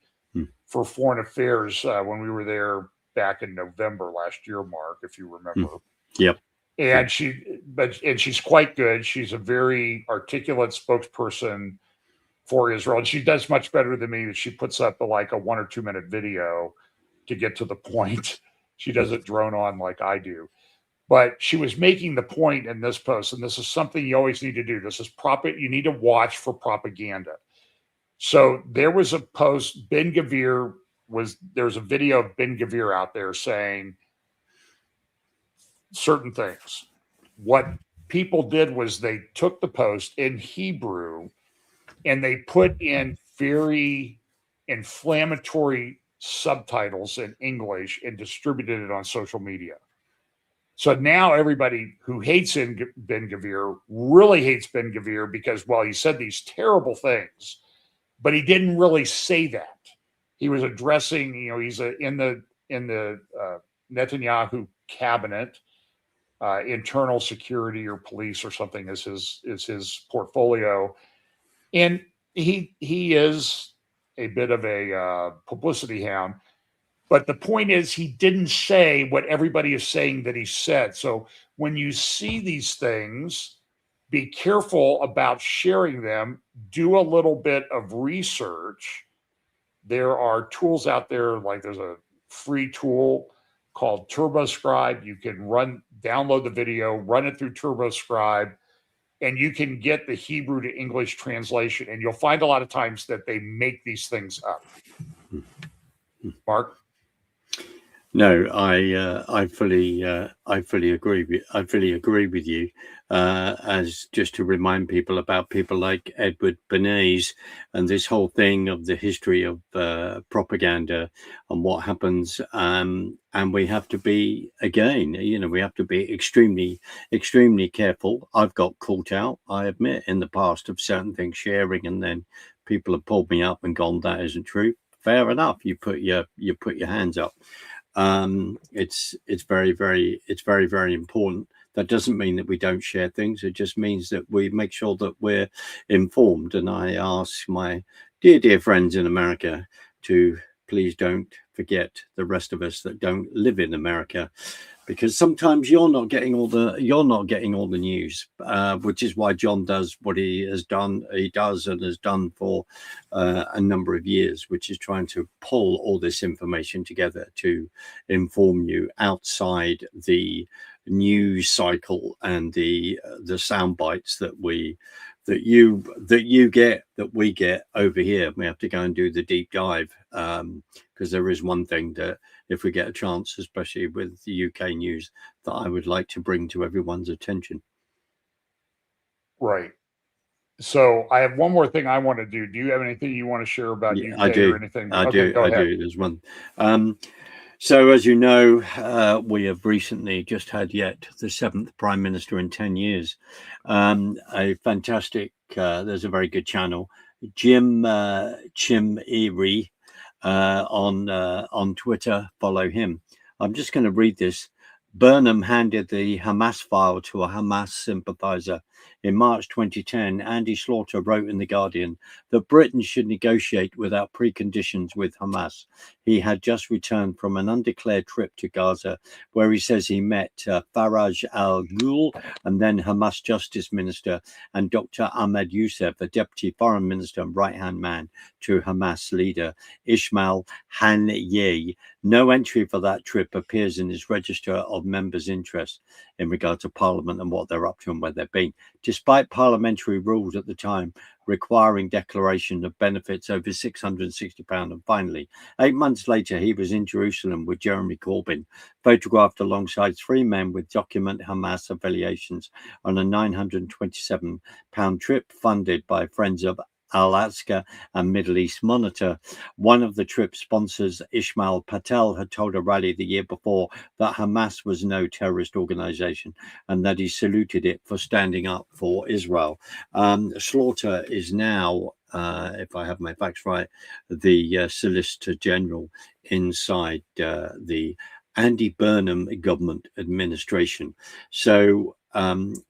for Foreign Affairs when we were there back in November last year, Mark, if you remember. Yep. And she's quite good. She's a very articulate spokesperson for Israel. And she does much better than me. She puts up like a 1 or 2 minute video to get to the point. She doesn't drone on like I do. But she was making the point in this post, and this is something you always need to do. This is you need to watch for propaganda. So there was a post, there's a video of Ben Gvir out there saying certain things. What people did was they took the post in Hebrew and they put in very inflammatory subtitles in English and distributed it on social media. So now everybody who hates Ben Gvir really hates Ben Gvir because, well, he said these terrible things, but he didn't really say that. He was addressing, he's in the Netanyahu cabinet, internal security or police or something is his portfolio, and he is a bit of a publicity hound. But the point is, he didn't say what everybody is saying that he said. So when you see these things, be careful about sharing them. Do a little bit of research. There are tools out there, like there's a free tool called TurboScribe. You can download the video, run it through TurboScribe, and you can get the Hebrew to English translation. And you'll find a lot of times that they make these things up. Mark? No, I fully agree with you. As just to remind people about people like Edward Bernays and this whole thing of the history of propaganda and what happens, and we have to be extremely, extremely careful. I've got caught out, I admit, in the past of certain things sharing, and then people have pulled me up and gone, "That isn't true." Fair enough. You put your hands up. It's very, very important. That doesn't mean that we don't share things. It just means that we make sure that we're informed. And I ask my dear friends in America to please don't forget the rest of us that don't live in America, because sometimes you're not getting all the news, which is why John does what he has done. He does and has done for a number of years, which is trying to pull all this information together to inform you outside the news cycle and the sound bites that we get over here. We have to go and do the deep dive, because there is one thing that, if we get a chance, especially with the UK news, that I would like to bring to everyone's attention. Right. So I have one more thing I want to do. Do you have anything you want to share about Yeah, UK I do. or anything? I Okay, do. go I ahead. do. There's one. So, as you know, we have recently just had yet the 7th Prime Minister in 10 years. A fantastic, there's a very good channel, Jim Erie, on Twitter. Follow him. I'm just going to read this. Burnham handed the Hamas file to a Hamas sympathizer. In March 2010, Andy Slaughter wrote in The Guardian that Britain should negotiate without preconditions with Hamas. He had just returned from an undeclared trip to Gaza, where he says he met Faraj al-Ghul and then Hamas Justice Minister and Dr. Ahmed Youssef, the Deputy Foreign Minister and right-hand man to Hamas leader Ismail Haniyeh. No entry for that trip appears in his register of members' interest in regard to Parliament and what they're up to and where they've been, despite parliamentary rules at the time requiring declaration of benefits over £660. And finally, 8 months later, he was in Jerusalem with Jeremy Corbyn, photographed alongside 3 men with document Hamas affiliations on a £927 trip funded by Friends of Al-Aqsa and Middle East Monitor. One of the trip sponsors, Ismail Patel, had told a rally the year before that Hamas was no terrorist organization and that he saluted it for standing up for Israel. Slaughter is now, if I have my facts right, the Solicitor General inside the Andy Burnham government administration. So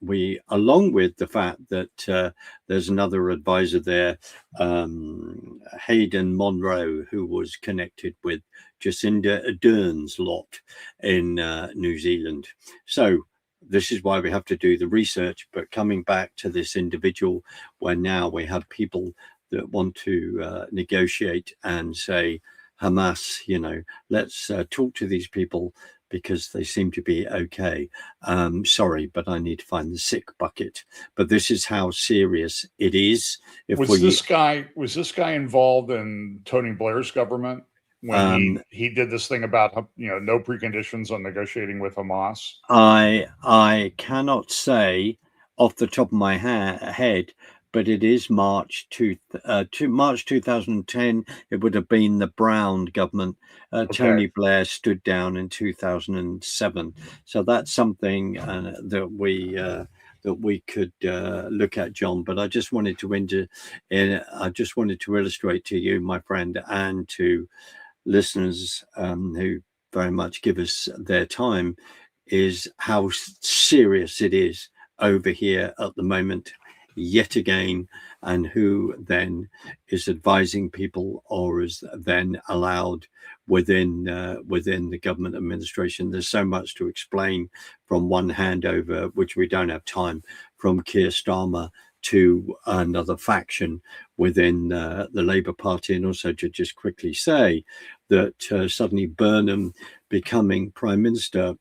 we, along with the fact that there's another advisor there, Hayden Monroe, who was connected with Jacinda Ardern's lot in New Zealand. So this is why we have to do the research. But coming back to this individual, where now we have people that want to negotiate and say, Hamas, let's talk to these people because they seem to be okay. Sorry, but I need to find the sick bucket. But this is how serious it is. Was this guy involved in Tony Blair's government when he did this thing about no preconditions on negotiating with Hamas? I cannot say off the top of my head, but it is March 2010. It would have been the Brown government. Okay. Tony Blair stood down in 2007. So that's something that we could look at, John. But I just wanted to illustrate to you, my friend, and to listeners who very much give us their time, is how serious it is over here at the moment, yet again, and who then is advising people or is then allowed within the government administration. There's so much to explain, from one handover, which we don't have time, from Keir Starmer to another faction within the Labour Party. And also to just quickly say that suddenly Burnham becoming Prime Minister,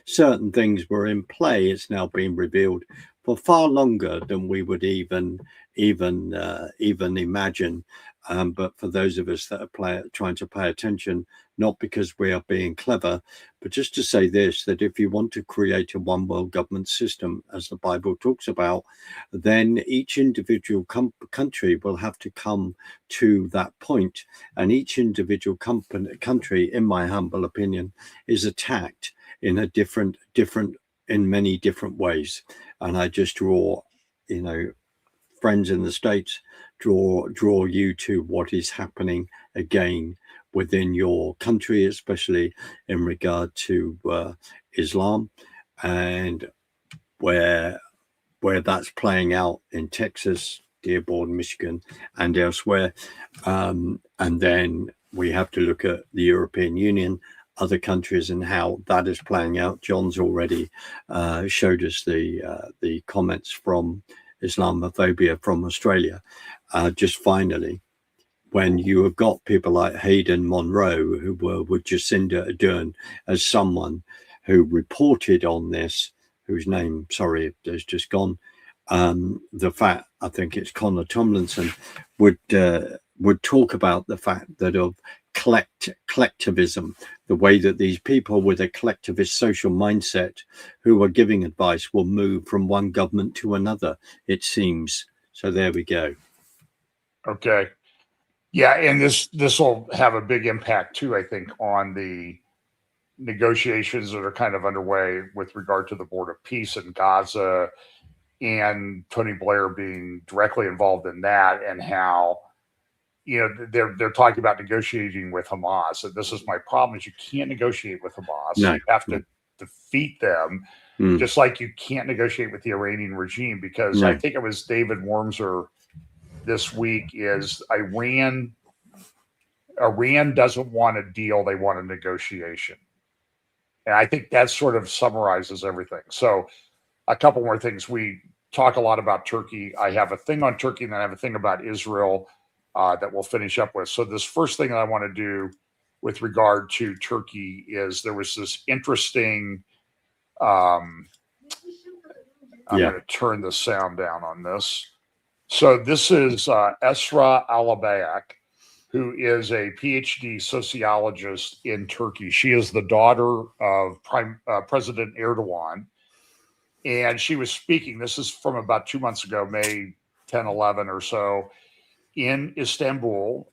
certain things were in play. It's now been revealed for far longer than we would even imagine. But for those of us that are trying to pay attention, not because we are being clever, but just to say this, that if you want to create a one world government system, as the Bible talks about, then each individual country will have to come to that point. And each individual country, in my humble opinion, is attacked in a different in many different ways. And I just draw, friends in the States, draw you to what is happening again within your country, especially in regard to Islam, and where that's playing out in Texas, Dearborn, Michigan, and elsewhere. And then we have to look at the European Union, other countries, and how that is playing out. John's already showed us the comments from Islamophobia from Australia. Just finally, when you have got people like Hayden Monroe, who were with Jacinda Ardern, as someone who reported on this, whose name, sorry, has just gone, the fact, I think it's Connor Tomlinson, would talk about the fact that of collectivism, the way that these people with a collectivist social mindset who are giving advice will move from one government to another, it seems, So there we go. Okay. Yeah, and this will have a big impact too, I think, on the negotiations that are kind of underway with regard to the Board of Peace in Gaza, and Tony Blair being directly involved in that, and how, you know, they're talking about negotiating with Hamas. And this is my problem: is you can't negotiate with Hamas. No, you have to defeat them, just like you can't negotiate with the Iranian regime, because I think it was David Wormser this week, is Iran doesn't want a deal, they want a negotiation. And I think that sort of summarizes everything. So a couple more things. We talk a lot about Turkey. I have a thing on Turkey, and then I have a thing about Israel that we'll finish up with. So this first thing that I want to do with regard to Turkey is there was this interesting, I'm going to turn the sound down on this. So this is Esra Alabayek, who is a PhD sociologist in Turkey. She is the daughter of President Erdogan. And she was speaking, this is from about 2 months ago, May 10, 11 or so, in Istanbul,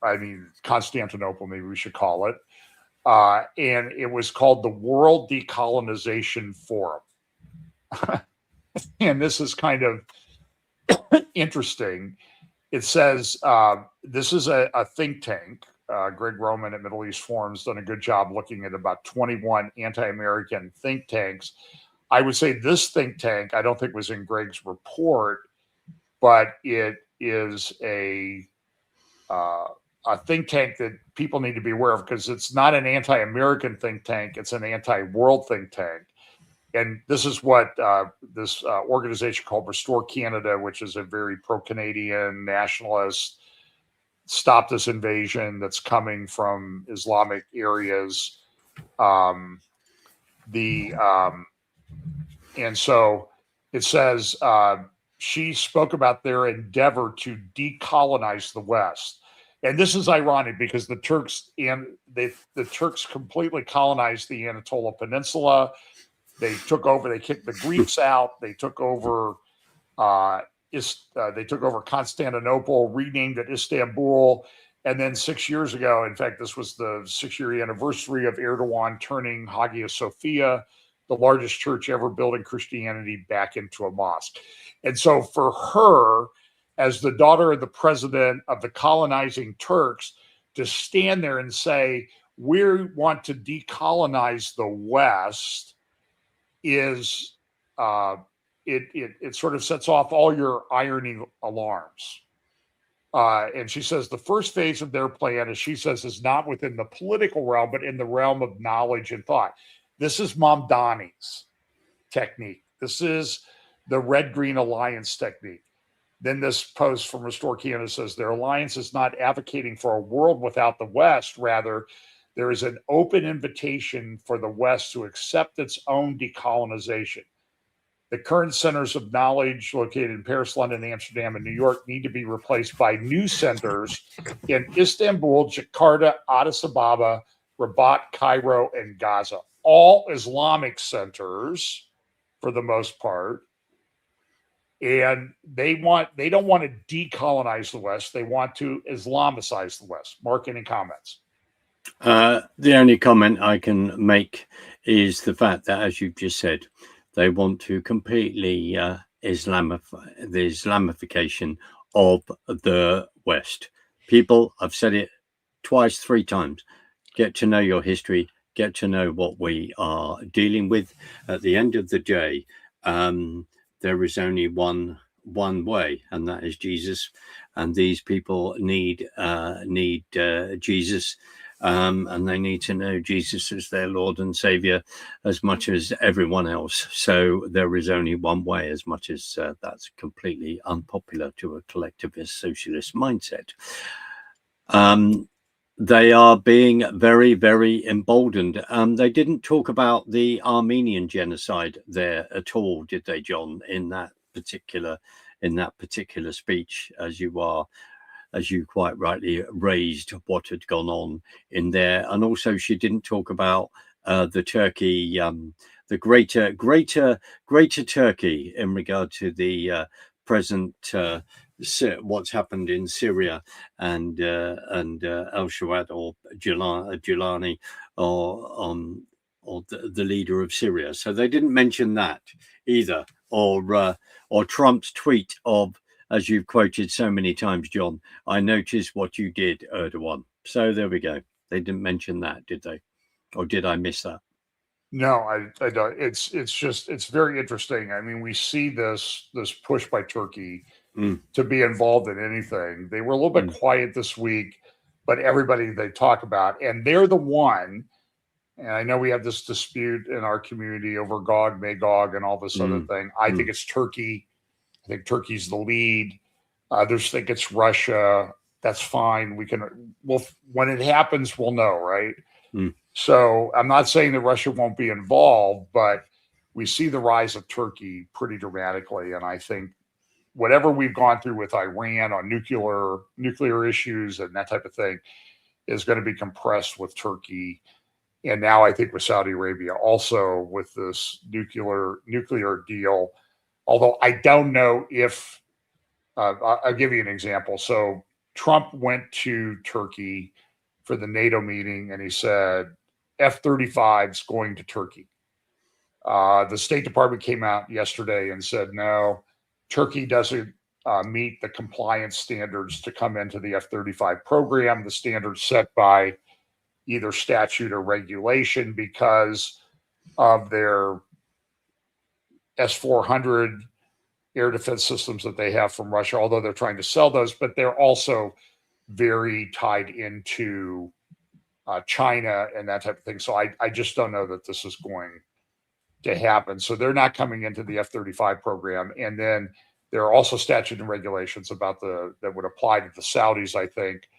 Constantinople, maybe we should call it. And it was called the World Decolonization Forum. And this is kind of interesting. It says this is a think tank. Greg Roman at Middle East Forum has done a good job looking at about 21 anti-American think tanks. I would say this think tank, I don't think was in Greg's report, but it is a think tank that people need to be aware of, because it's not an anti-American think tank, it's an anti-world think tank. And this is what this organization called Restore Canada, which is a very pro-Canadian nationalist, stop this invasion that's coming from Islamic areas. And so it says she spoke about their endeavor to decolonize the West. And this is ironic because the Turks completely colonized the Anatolia Peninsula. They took over. They kicked the Greeks out. They took over. They took over Constantinople, renamed it Istanbul, and then 6 years ago, in fact, this was the 6-year anniversary of Erdogan turning Hagia Sophia, the largest church ever built in Christianity, back into a mosque. And so, for her, as the daughter of the president of the colonizing Turks, to stand there and say, "We want to decolonize the West," is it sort of sets off all your irony alarms. And she says the first phase of their plan, as she says, is not within the political realm, but in the realm of knowledge and thought. This is Mamdani's technique. This is the Red-Green Alliance technique. Then this post from Restore Canada says their alliance is not advocating for a world without the West. Rather, there is an open invitation for the West to accept its own decolonization. The current centers of knowledge located in Paris, London, Amsterdam, and New York need to be replaced by new centers in Istanbul, Jakarta, Addis Ababa, Rabat, Cairo, and Gaza. All Islamic centers, for the most part. And they don't want to decolonize the West. They want to Islamicize the West. Mark, any comments? The only comment I can make is the fact that, as you've just said, they want to completely Islamify the Islamification of the West. People, I've said it twice, 3 times, get to know your history, get to know what we are dealing with. At the end of the day, there is only one way, and that is Jesus. And these people need Jesus. And they need to know Jesus as their Lord and Savior as much as everyone else. So there is only one way, as much as that's completely unpopular to a collectivist socialist mindset. They are being very, very emboldened. They didn't talk about the Armenian genocide there at all, did they, John, in that particular speech, as you quite rightly raised what had gone on in there. And also she didn't talk about the Turkey, the greater Turkey in regard to the present what's happened in Syria and Al Shawad or Gilani or the leader of Syria. So they didn't mention that either, or Trump's tweet of, as you've quoted so many times, John, I noticed what you did, Erdogan. So there we go. They didn't mention that, did they? Or did I miss that? No, I don't. It's very interesting. I mean, we see this push by Turkey to be involved in anything. They were a little bit quiet this week, but everybody they talk about, and they're the one. And I know we have this dispute in our community over Gog, Magog, and all this other thing. I think it's Turkey. I think Turkey's the lead. Others think it's Russia. That's fine. When it happens, we'll know, right? So I'm not saying that Russia won't be involved, but we see the rise of Turkey pretty dramatically. And I think whatever we've gone through with Iran on nuclear issues and that type of thing is going to be compressed with Turkey. And now I think with Saudi Arabia also with this nuclear deal, although I don't know if I'll give you an example. So Trump went to Turkey for the NATO meeting and he said, F-35s going to Turkey. The State Department came out yesterday and said, no, Turkey doesn't meet the compliance standards to come into the F-35 program, the standards set by either statute or regulation because of their S-400 air defense systems that they have from Russia, although they're trying to sell those, but they're also very tied into China and that type of thing. So I just don't know that this is going to happen. So they're not coming into the F-35 program. And then there are also statute and regulations that would apply to the Saudis, I think,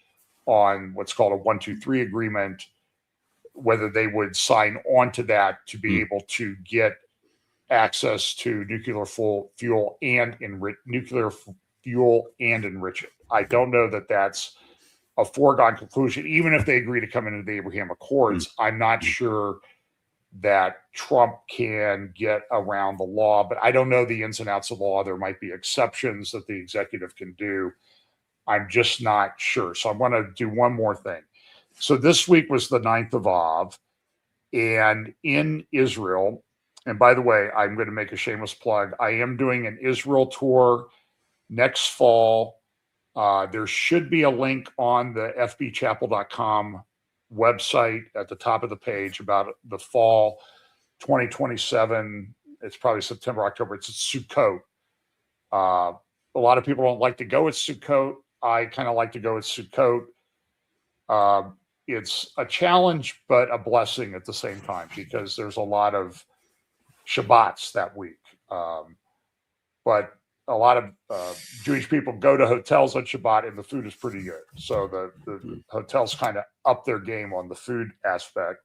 on what's called a 123 agreement, whether they would sign on to that to be able to get access to nuclear fuel and enrich it. I don't know that that's a foregone conclusion. Even if they agree to come into the Abraham Accords, I'm not sure that Trump can get around the law, but I don't know the ins and outs of law. There might be exceptions that the executive can do. I'm just not sure. So I want to do one more thing. So this week was the 9th of Av, and in Israel, and by the way, I'm going to make a shameless plug. I am doing an Israel tour next fall. There should be a link on the fbchapel.com website at the top of the page about the fall 2027. It's probably September, October. It's at Sukkot. A lot of people don't like to go at Sukkot. I kind of like to go at Sukkot. It's a challenge, but a blessing at the same time because there's a lot of Shabbats that week. But a lot of Jewish people go to hotels on Shabbat and the food is pretty good. So the hotels kind of up their game on the food aspect.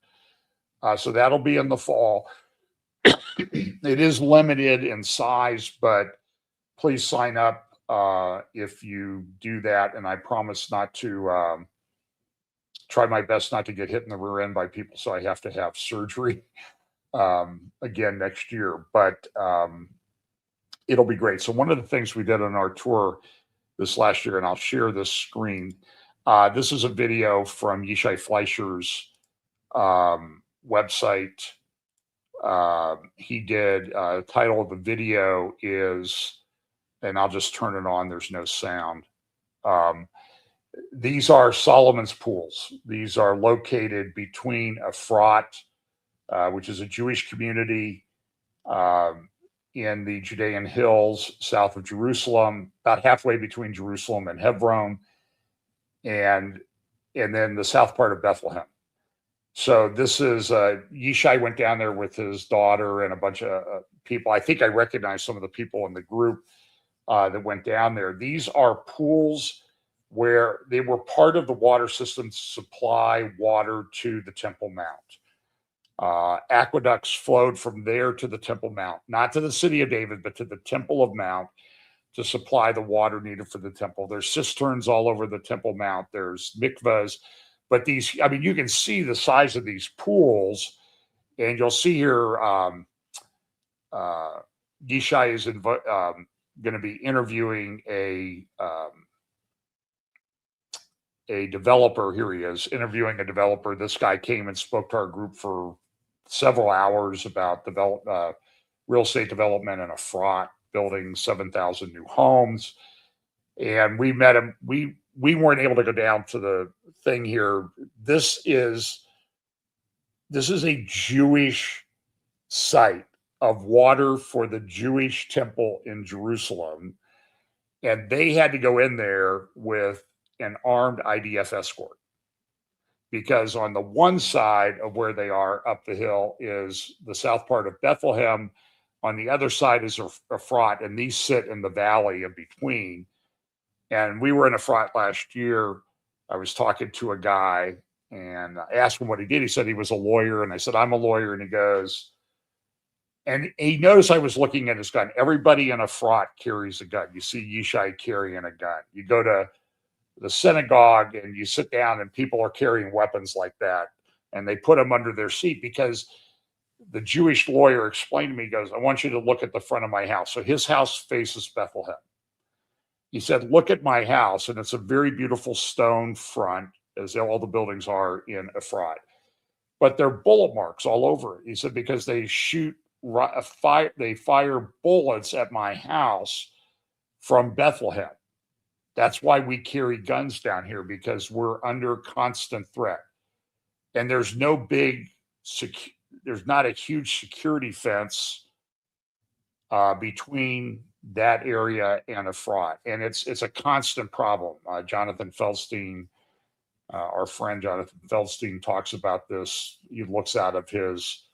So that'll be in the fall. It is limited in size, but please sign up if you do that. And I promise not to try my best not to get hit in the rear end by people. So I have to have surgery again next year, but it'll be great. So one of the things we did on our tour this last year, and I'll share this screen. This is a video from Yishai Fleischer's website. He did, title of the video is, and I'll just turn it on. There's no sound. These are Solomon's pools. These are located between Efrat, which is a Jewish community in the Judean hills south of Jerusalem, about halfway between Jerusalem and Hebron, and then the south part of Bethlehem. So this is Yishai went down there with his daughter and a bunch of people. I think I recognize some of the people in the group that went down there. These are pools where they were part of the water system to supply water to the Temple Mount. Aqueducts flowed from there to the Temple Mount, not to the city of David, but to the Temple of Mount to supply the water needed for the temple. There's cisterns all over the Temple Mount. There's mikvahs, but these, I mean, you can see the size of these pools, and you'll see here, Yishai is going to be interviewing a developer. Here he is, interviewing a developer. This guy came and spoke to our group for several hours about real estate development in Efrat, building 7,000 new homes. And we met him. We weren't able to go down to the thing here. This is a Jewish site of water for the Jewish temple in Jerusalem. And they had to go in there with an armed IDF escort, because on the one side of where they are up the hill is the south part of Bethlehem. On the other side is Efrat, and these sit in the valley in between. And we were in Efrat last year. I was talking to a guy and I asked him what he did. He said he was a lawyer. And I said, I'm a lawyer. And he goes, and he noticed I was looking at his gun. Everybody in Efrat carries a gun. You see Yishai carrying a gun. You go to the synagogue and you sit down and people are carrying weapons like that. And they put them under their seat, because the Jewish lawyer explained to me, he goes, I want you to look at the front of my house. So his house faces Bethlehem. He said, look at my house. And it's a very beautiful stone front, as all the buildings are in Efrat. But there are bullet marks all over it. He said, because they fire bullets at my house from Bethlehem. That's why we carry guns down here, because we're under constant threat. And there's no there's not a huge security fence between that area and Efrat. And it's a constant problem. Jonathan Feldstein, our friend Jonathan Feldstein, talks about this. He looks out of his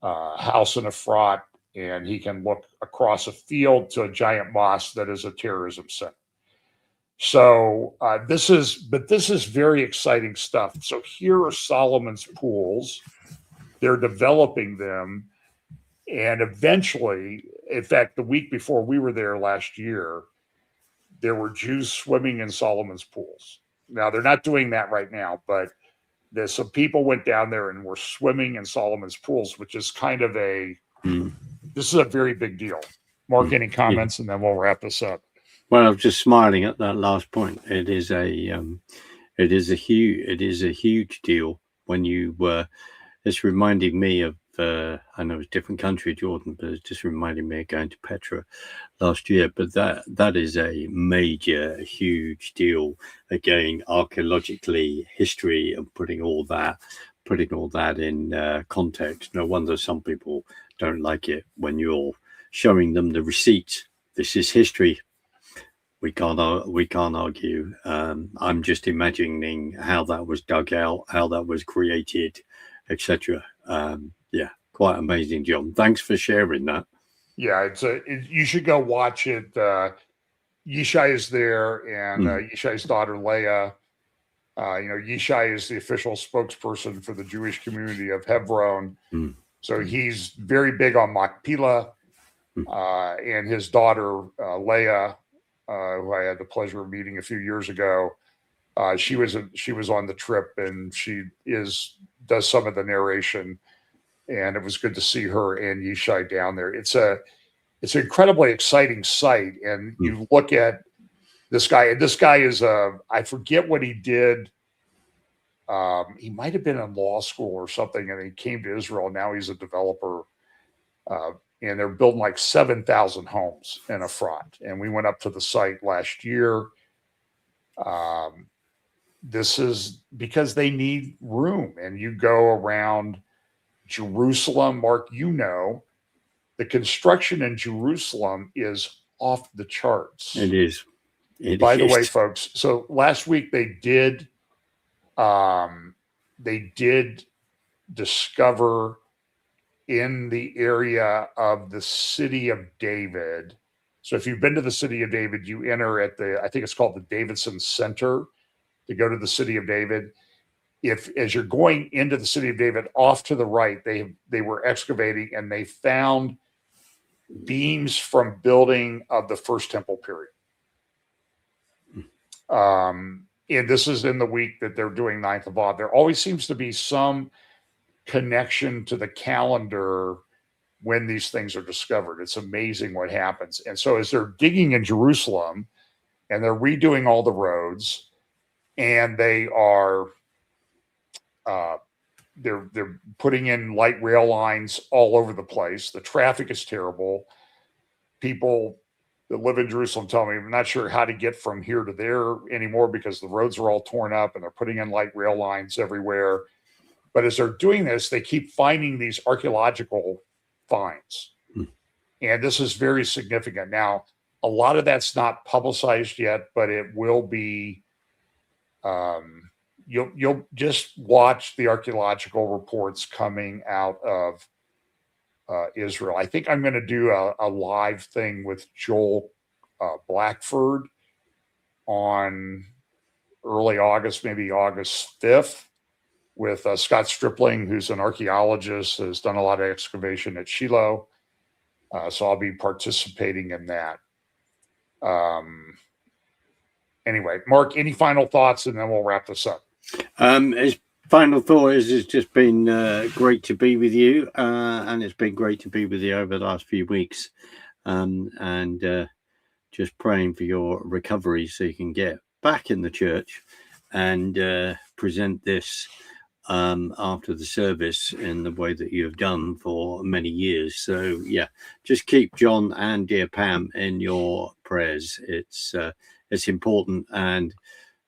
house in Efrat, and he can look across a field to a giant mosque that is a terrorism center. So this is very exciting stuff. So here are Solomon's pools. They're developing them. And eventually, in fact, the week before we were there last year, there were Jews swimming in Solomon's pools. Now, they're not doing that right now, but some people went down there and were swimming in Solomon's pools, which is kind of this is a very big deal. Mark, any comments, and then we'll wrap this up. Well, I was just smiling at that last point. It is a huge deal when you. It's reminding me of. I know it's a different country, Jordan, but it's just reminding me of going to Petra last year. But that is a major, huge deal. Again, archaeologically, history, and putting all that in context. No wonder some people don't like it when you're showing them the receipts. This is history. We can't argue. I'm just imagining how that was dug out, how that was created, etc. Yeah, quite amazing, John. Thanks for sharing that. Yeah, you should go watch it. Yishai is there, and Yishai's daughter Leah. Yishai is the official spokesperson for the Jewish community of Hebron. So he's very big on Machpelah, and his daughter Leah, who I had the pleasure of meeting a few years ago. She was on the trip, and she does some of the narration. And it was good to see her and Yishai down there. It's an incredibly exciting site. And you look at this guy, and this guy is I forget what he did. He might have been in law school or something, and he came to Israel. Now he's a developer, and they're building like 7,000 homes in Efrat. And we went up to the site last year. This is because they need room, and you go around Jerusalem. Mark, the construction in Jerusalem is off the charts. It is. By the way, folks, so last week they did discover in the area of the city of David. So if you've been to the city of David, you enter at I think it's called the Davidson Center to go to the city of David. As you're going into the city of David, off to the right, they were excavating, and they found beams from building of the First Temple period. And this is in the week that they're doing 9th of Av. There always seems to be some connection to the calendar when these things are discovered. It's amazing what happens. And so as they're digging in Jerusalem and they're redoing all the roads, and they are they're putting in light rail lines all over the place. The traffic is terrible. People that live in Jerusalem tell me, I'm not sure how to get from here to there anymore because the roads are all torn up and they're putting in light rail lines everywhere. But as they're doing this, they keep finding these archaeological finds. And this is very significant. Now, a lot of that's not publicized yet, but it will be. You'll just watch the archaeological reports coming out of Israel. I think I'm going to do a live thing with Joel Blackford on early August, maybe August 5th, with Scott Stripling, who's an archaeologist, has done a lot of excavation at Shiloh. So I'll be participating in that. Anyway, Mark, any final thoughts, and then we'll wrap this up. His final thought is it's just been great to be with you, and it's been great to be with you over the last few weeks, and just praying for your recovery so you can get back in the church and present this after the service in the way that you have done for many years. So yeah, just keep John and dear Pam in your prayers. It's important, and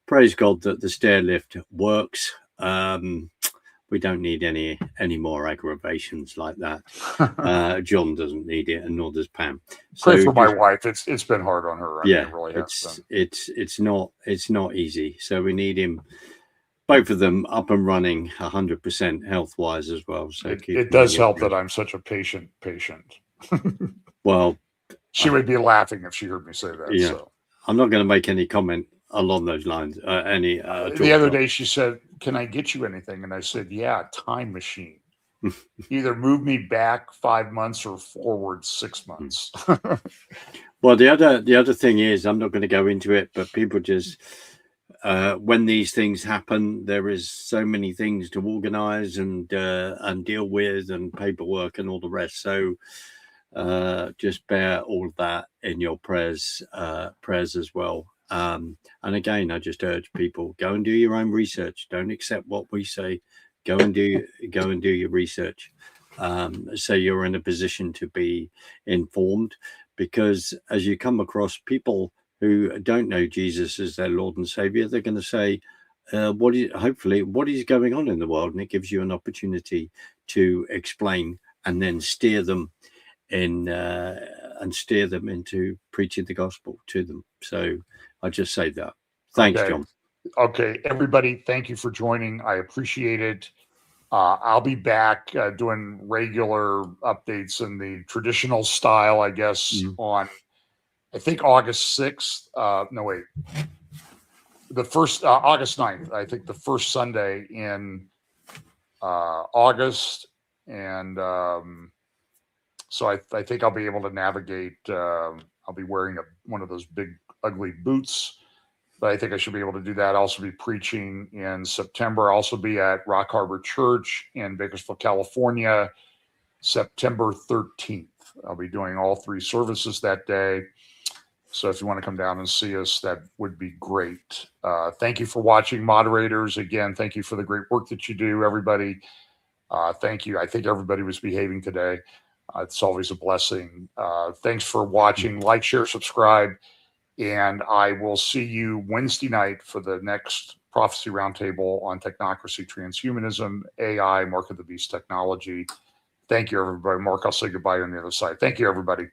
praise God that the stair lift works. We don't need any more aggravations like that. John doesn't need it, and nor does Pam. So pray for my wife. It's been hard on her. I mean, it really has been. It's not easy. So we need him, both of them, up and running 100% health wise as well. So it does help that I'm such a patient. Well, she would be laughing if she heard me say that. Yeah. So. I'm not going to make any comment along those lines. The other day she said, "Can I get you anything?" And I said, "Yeah, time machine. Either move me back 5 months or forward 6 months." Well, the other thing is, I'm not going to go into it, but people just when these things happen, there is so many things to organize and deal with, and paperwork and all the rest. So just bear all of that in your prayers as well. And again, I just urge people, go and do your own research. Don't accept what we say. Go and do your research. So you're in a position to be informed, because as you come across people who don't know Jesus as their Lord and Savior, they're going to say, what is going on in the world? And it gives you an opportunity to explain and then steer them into preaching the gospel to them. So I just say that. Thanks, okay. John. Okay, everybody, thank you for joining. I appreciate it. I'll be back doing regular updates in the traditional style, I guess, on, I think, August 6th. The first, August 9th, I think the first Sunday in August. And so I think I'll be able to navigate. I'll be wearing one of those big, ugly boots, but I think I should be able to do that. I'll also be preaching in September. I'll also be at Rock Harbor Church in Bakersfield, California, September 13th. I'll be doing all 3 services that day. So if you want to come down and see us, that would be great. Thank you for watching, moderators. Again, thank you for the great work that you do, everybody. Thank you. I think everybody was behaving today. It's always a blessing. Thanks for watching. Like, share, subscribe. And I will see you Wednesday night for the next Prophecy Roundtable on technocracy, transhumanism, AI, Mark of the Beast technology. Thank you, everybody. Mark, I'll say goodbye on the other side. Thank you, everybody.